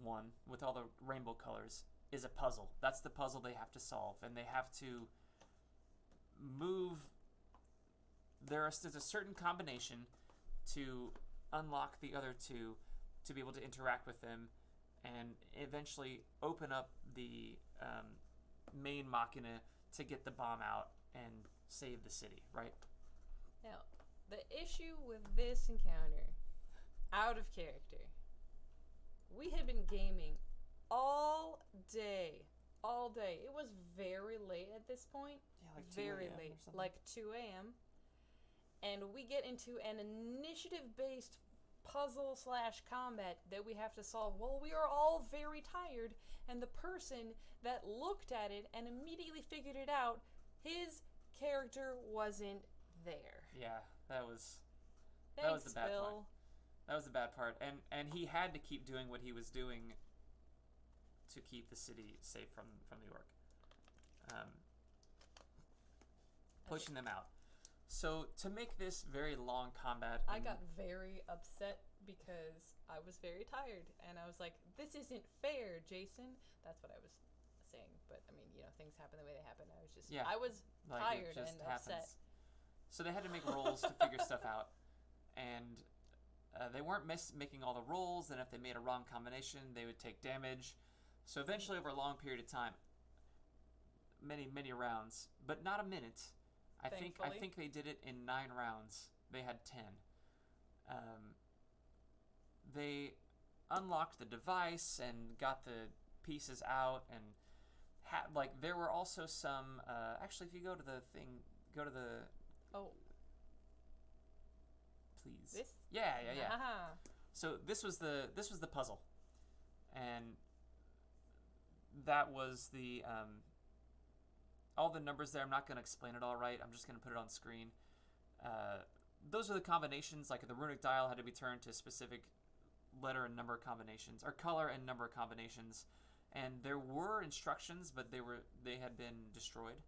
one with all the rainbow colors is a puzzle. That's the puzzle they have to solve, and they have to move. There's a certain combination to unlock the other 2 to be able to interact with them and eventually open up the main machina to get the bomb out and save the city, right? Now, the issue with this encounter, out of character, we had been gaming all day. It was very late at this point. Yeah, like 2 very a.m. late, or something. like 2 a.m. And we get into an initiative-based puzzle/combat that we have to solve. Well, we are all very tired, and the person that looked at it and immediately figured it out, his character wasn't there. Yeah, that was That was the Thanks, bad part. Phil. That was the bad part. And he had to keep doing what he was doing to keep the city safe from the orc. Pushing them out. So to make this very long combat, I got very upset because I was very tired, and I was like, "This isn't fair, Jason." That's what I was saying. But I mean, things happen the way they happen. I was just, I was tired and upset. So they had to make rolls to figure stuff out, and they weren't making all the rolls. And if they made a wrong combination, they would take damage. So eventually, over a long period of time, many rounds, but not a minute. I think they did it in 9 rounds. They had 10. They unlocked the device and got the pieces out, and there were also some. Actually, if you go to the thing, Oh. Please. This? Yeah. Ah. So this was the puzzle, and that was the all the numbers there. I'm not going to explain it all right. I'm just going to put it on screen. Those are the combinations. Like the runic dial had to be turned to specific letter and number combinations, or color and number combinations. And there were instructions, but they had been destroyed.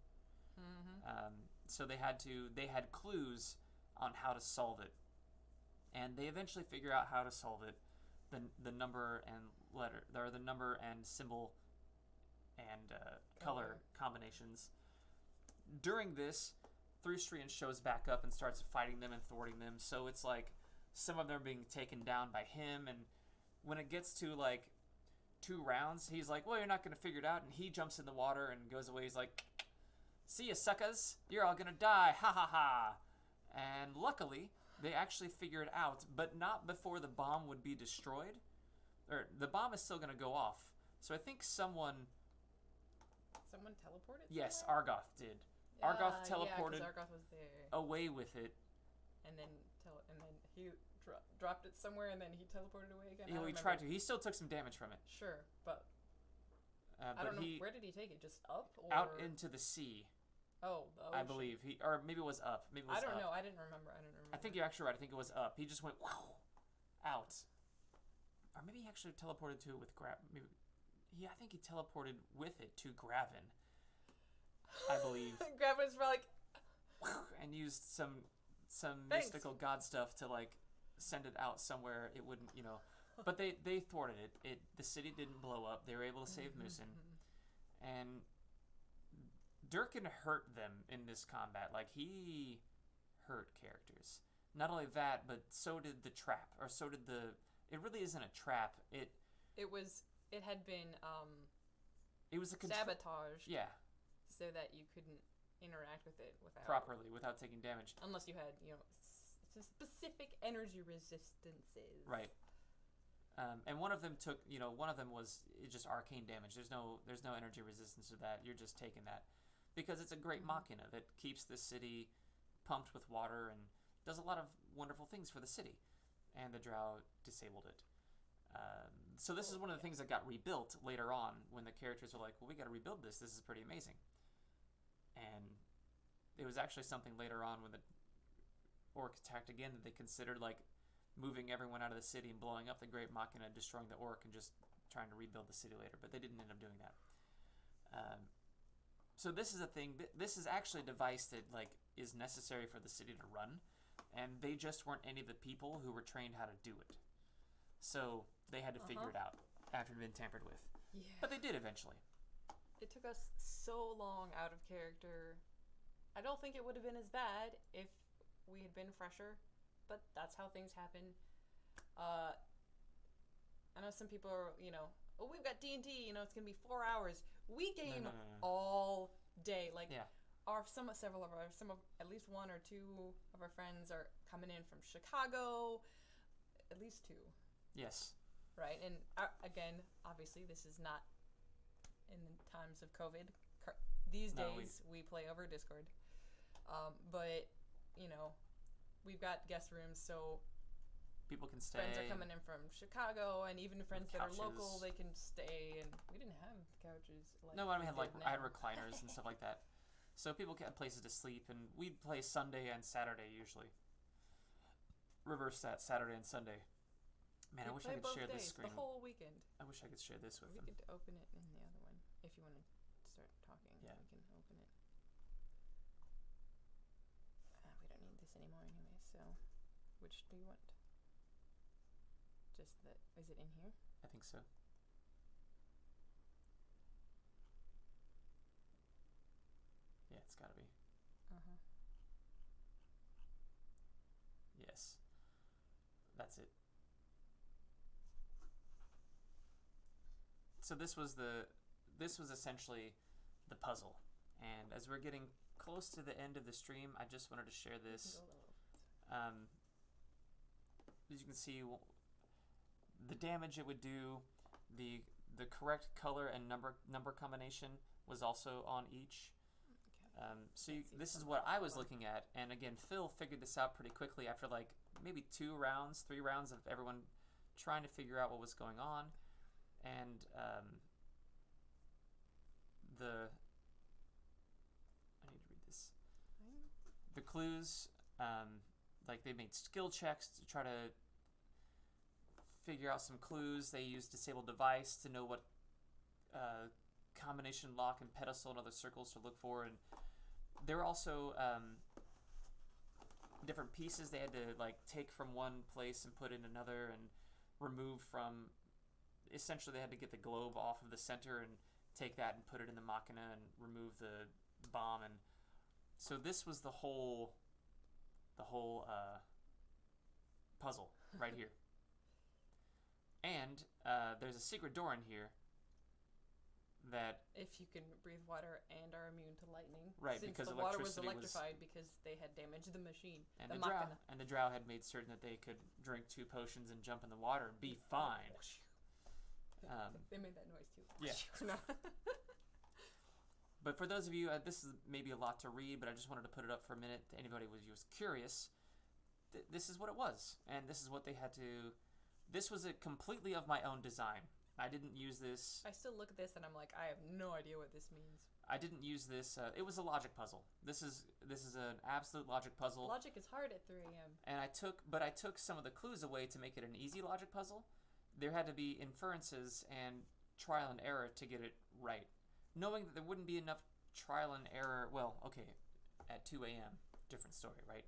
Mm-hmm. So they had clues on how to solve it, and they eventually figure out how to solve it. The number and letter, or the number and symbol and color combinations. During this, Thrustrian shows back up and starts fighting them and thwarting them. So it's like some of them are being taken down by him, and when it gets to like 2 rounds, he's like, "Well, you're not going to figure it out," and he jumps in the water and goes away. He's like, "See ya, suckers! You're all gonna die! Ha ha ha!" And luckily, they actually figure it out, but not before the bomb would be destroyed. Or the bomb is still gonna go off. So I think someone teleported? Yes, somewhere? Argoth did. Argoth teleported Yeah, Argoth was there. away with it. And then he dropped it somewhere, and then he teleported away again. He tried to. He still took some damage from it. Sure, but I don't know. Where did he take it? Just up? Or? Out into the sea. Oh, the ocean. I believe or maybe it was up. Maybe it was I don't up. know. I didn't remember. I think you're actually right. I think it was up. He just went out, or maybe he actually teleported to it with I think he teleported with it to Gravin. I believe. Gravin's like, and used some mystical god stuff to like send it out somewhere it wouldn't, But they thwarted it. The city didn't blow up. They were able to save Mussen, and Durkin hurt them in this combat. Like, he hurt characters. Not only that, but so did the trap, or so did the. It really isn't a trap. It had been. It was a sabotage. Yeah. So that you couldn't interact with it without taking damage. Unless you had, specific energy resistances. Right. And one of them was just arcane damage. There's no energy resistance to that. You're just taking that. Because it's a great machina that keeps the city pumped with water and does a lot of wonderful things for the city. And the drow disabled it. So this is one of the things that got rebuilt later on when the characters were like, well, we got to rebuild this. This is pretty amazing. And it was actually something later on when the orc attacked again that they considered like moving everyone out of the city and blowing up the Great Machina, destroying the orc, and just trying to rebuild the city later. But they didn't end up doing that. So this is a thing. This is actually a device that like is necessary for the city to run, and they just weren't any of the people who were trained how to do it. So they had to figure it out after it had been tampered with. Yeah. But they did eventually. It took us so long out of character. I don't think it would have been as bad if we had been fresher, but that's how things happen. I know some people are, oh, we've got D&D, it's going to be 4 hours. We game all day. Like, at least 1 or 2 of our friends are coming in from Chicago. At least 2. Yes. Right? And again, obviously, this is not in the times of COVID. These days, we play over Discord. But, we've got guest rooms, so people can stay. Friends are coming in from Chicago, and even friends that are local, they can stay. And we didn't have couches. No, I had recliners and stuff like that. So people had places to sleep, and we'd play Sunday and Saturday usually. reverse that Saturday and Sunday. Man, I wish I could share this screen. The whole weekend. I wish I could share this with them. We could open it in the other one if you want to start talking. Yeah. We can open it. We don't need this anymore anyway. So, which do you want? Just that. Is it in here? I think so. Yeah, it's gotta be. Yes. That's it. So this was essentially the puzzle. And as we're getting close to the end of the stream, I just wanted to share this. As you can see, the damage it would do, the correct color and number combination was also on each. Okay. This is what I was looking at, and again, Phil figured this out pretty quickly after like maybe 3 rounds of everyone trying to figure out what was going on, and I need to read this. The clues, like they made skill checks to try to figure out some clues. They used disable device to know what combination lock and pedestal and other circles to look for, and there were also different pieces they had to like take from one place and put in another and remove from. Essentially, they had to get the globe off of the center and take that and put it in the machina and remove the bomb, and so this was the whole puzzle right here. And there's a secret door in here that if you can breathe water and are immune to lightning, right? Since because the water was electrified because they had damaged the machine. And the drow had made certain that they could drink 2 potions and jump in the water and be fine. They made that noise too. Yeah. But for those of you, this is maybe a lot to read, but I just wanted to put it up for a minute. To anybody who was curious, this is what it was, and this is what they had to. This was completely of my own design. I didn't use this. I still look at this and I'm like, I have no idea what this means. I didn't use this. It was a logic puzzle. This is an absolute logic puzzle. Logic is hard at 3 a.m. And I took some of the clues away to make it an easy logic puzzle. There had to be inferences and trial and error to get it right. Knowing that there wouldn't be enough trial and error, well, okay, at 2 a.m., different story, right?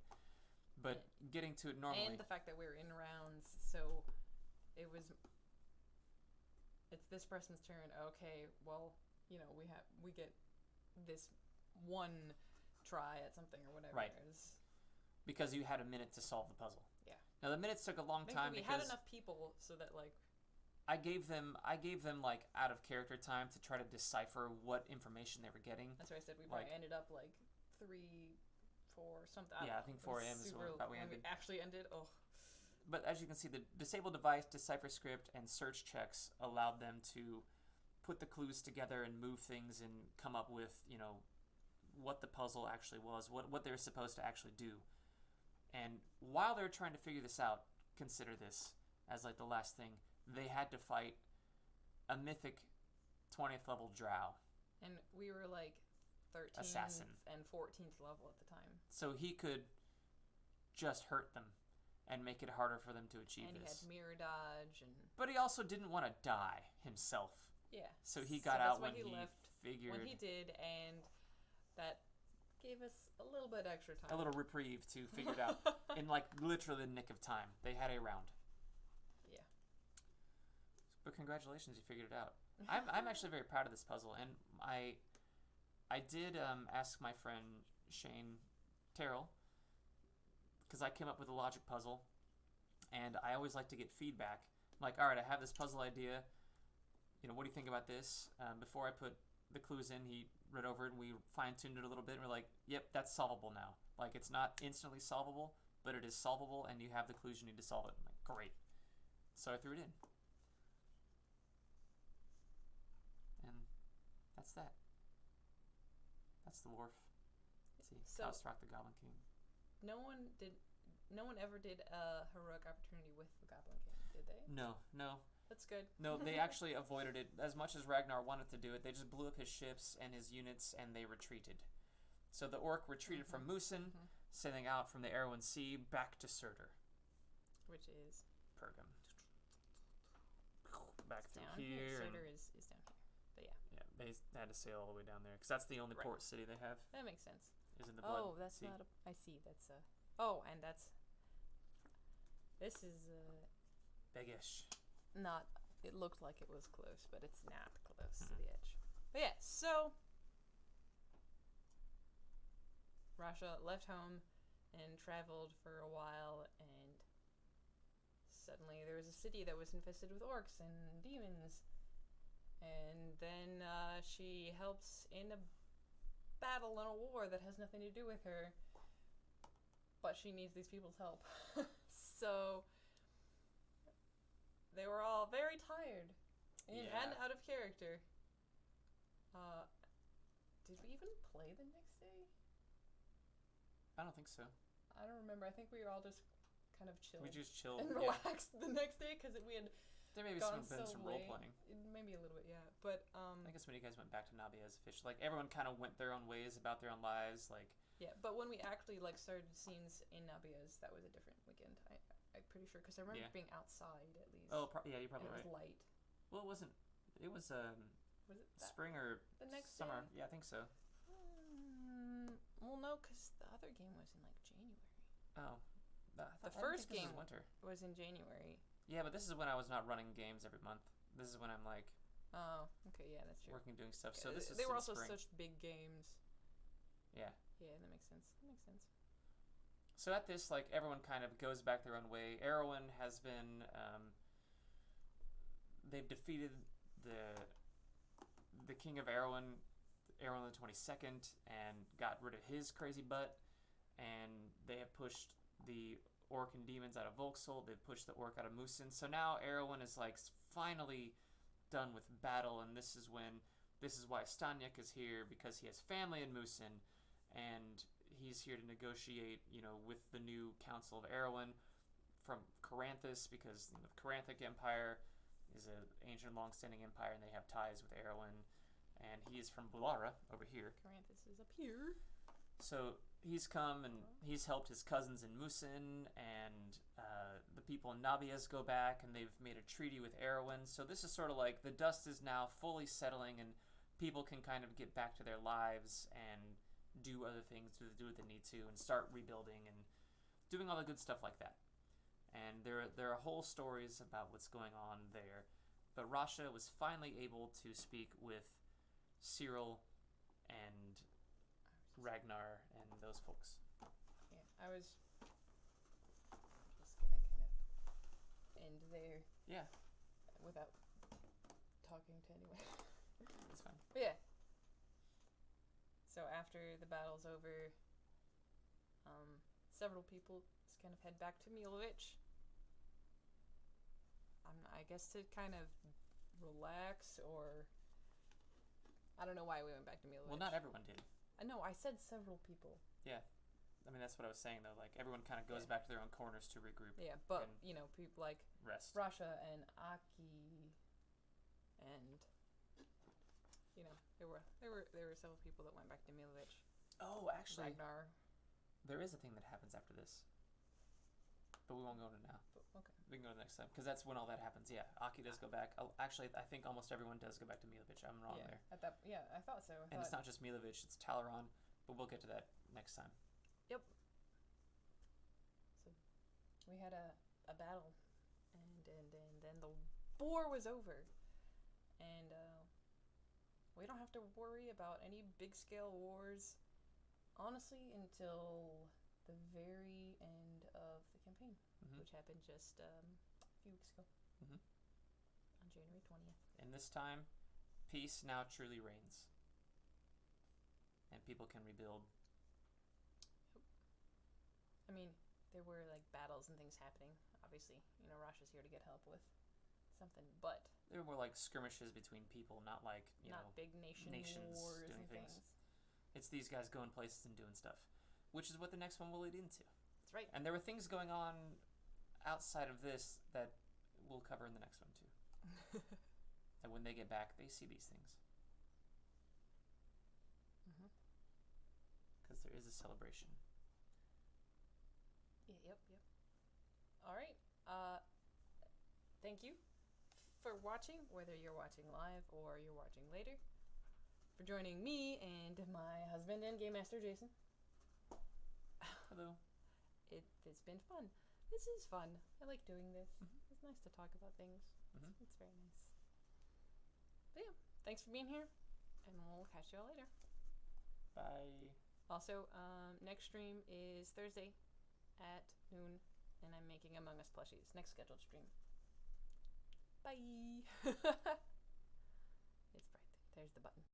But getting to it normally. And the fact that we were in rounds, so it's this person's turn. Okay, well, we get this one try at something or whatever. Right. Because you had a minute to solve the puzzle. Yeah. Now the minutes took a long time because we had enough people so that like I gave them like out of character time to try to decipher what information they were getting. That's why I said we probably ended up like 3, 4 something. I think 4 a.m. is when we ended. We actually ended. Oh. But as you can see, the disable device, decipher script, and search checks allowed them to put the clues together and move things and come up with, what the puzzle actually was, what they were supposed to actually do. And while they were trying to figure this out, consider this as like the last thing, they had to fight a mythic 20th level drow. And we were like 13th assassin and 14th level at the time. So he could just hurt them and make it harder for them to achieve and this. And he had mirror dodge. But he also didn't want to die himself. Yeah. So he got out when he left figured. When he did, and that gave us a little bit extra time. A little reprieve to figure it out in like literally the nick of time. They had a round. Yeah. But congratulations, you figured it out. I'm actually very proud of this puzzle, and I did ask my friend Shane Terrell, because I came up with a logic puzzle, and I always like to get feedback. I'm like, all right, I have this puzzle idea. What do you think about this? Before I put the clues in, he read over it, and we fine-tuned it a little bit, and we're like, yep, that's solvable now. Like, it's not instantly solvable, but it is solvable, and you have the clues you need to solve it. I'm like, great. So I threw it in. And that's that. That's the wharf. Let's see, Faustrock the Goblin King. No one ever did a heroic opportunity with the Goblin King, did they? No. That's good. No, they actually avoided it. As much as Ragnar wanted to do it, they just blew up his ships and his units, and they retreated. So the orc retreated from Mussen, sailing out from the Erwin Sea back to Surtur. which is Pergam. Back through down here. Surtur is down here. But yeah. Yeah, they had to sail all the way down there because that's the only port city they have. That makes sense. Is in the Blood Oh, that's Sea. not a... I see, that's a... Oh, and that's... This is Big-ish. not... It looked like it was close, but it's not close to the edge. But yeah, so... Rasha left home and traveled for a while, and suddenly there was a city that was infested with orcs and demons. And then she helps in a battle in a war that has nothing to do with her, but she needs these people's help. So they were all very tired and out of character. Did we even play the next day? I don't think so. I don't remember. I think we were all just kind of chilled. We just chilled and relaxed the next day because we had there may be gone some so role late. playing. Maybe a little bit, yeah. But I guess when you guys went back to Nabia as a fish, like everyone kind of went their own ways about their own lives, like. Yeah, but when we actually like started scenes in Nabia's, that was a different weekend. I'm pretty sure because I remember being outside at least. Oh, yeah, you're probably right. It was light. Well, it wasn't. It was Was it that spring or the next summer? day? Yeah, I think so. Well, no, because the other game was in like January. Oh, The first game was winter. Was in January. Yeah, but this is when I was not running games every month. This is when I'm like. Oh, okay, yeah, that's true. Working, doing stuff. So this is. They were also spring. such big games. Yeah. Yeah, that makes sense. That makes sense. So at this, like, everyone kind of goes back their own way. Erwin has been, they've defeated the king of Erwin the 22nd, and got rid of his crazy butt. And they have pushed the orc and demons out of Volksol. They've pushed the orc out of Mussen. So now Erwin is, like, finally done with battle, and this is why Stanyek is here, because he has family in Mussen. And he's here to negotiate, with the new Council of Erwin from Caranthus, because the Caranthic Empire is an ancient, long-standing empire, and they have ties with Erwin. And he is from Bulara, over here. Caranthus is up here. So he's come, and he's helped his cousins in Mussen, and the people in Nabias go back, and they've made a treaty with Erwin. So this is sort of like the dust is now fully settling, and people can kind of get back to their lives and do other things, do what they need to, and start rebuilding and doing all the good stuff like that. And there are whole stories about what's going on there. But Rasha was finally able to speak with Cyril and Ragnar and those folks. Yeah, I was just gonna kind of end there. Yeah. Without talking to anyone. That's fine. But yeah. So after the battle's over, several people just kind of head back to Milovich. I guess to kind of relax, or I don't know why we went back to Milovich. Well, not everyone did. No, I said several people. Yeah. I mean, that's what I was saying, though. Like, everyone kind of goes back to their own corners to regroup. Yeah, but, people like rest. Rasha and Aki, and, there were several people that went back to Milovich. Oh, actually, Ragnar. There is a thing that happens after this. But we won't go into it now. Okay. We can go to the next time, because that's when all that happens. Yeah, Aki does go back. Actually, I think almost everyone does go back to Milovich. I'm wrong there. I thought so. And it's not just Milovich, it's Talaron, but we'll get to that next time. Yep. So we had a battle, and then the war was over, and we don't have to worry about any big scale wars, honestly, until the very end of the campaign, which happened just a few weeks ago, on January 20th. And this time, peace now truly reigns, and people can rebuild. I mean, there were like battles and things happening. Obviously, Rasha's here to get help with something, but They were more like skirmishes between people, not like, not big nations wars doing and things. It's these guys going places and doing stuff, which is what the next one will lead into. That's right. And there were things going on outside of this that we'll cover in the next one too. And when they get back, they see these things. Because there is a celebration. Yep. All right. Thank you for watching, whether you're watching live or you're watching later. For joining me and my husband and Game Master Jason. Hello. It's been fun. This is fun. I like doing this. It's nice to talk about things. It's very nice. But yeah, thanks for being here, and we'll catch you all later. Bye. Also, next stream is Thursday at noon, and I'm making Among Us plushies. Next scheduled stream. Bye. It's bright. There's the button.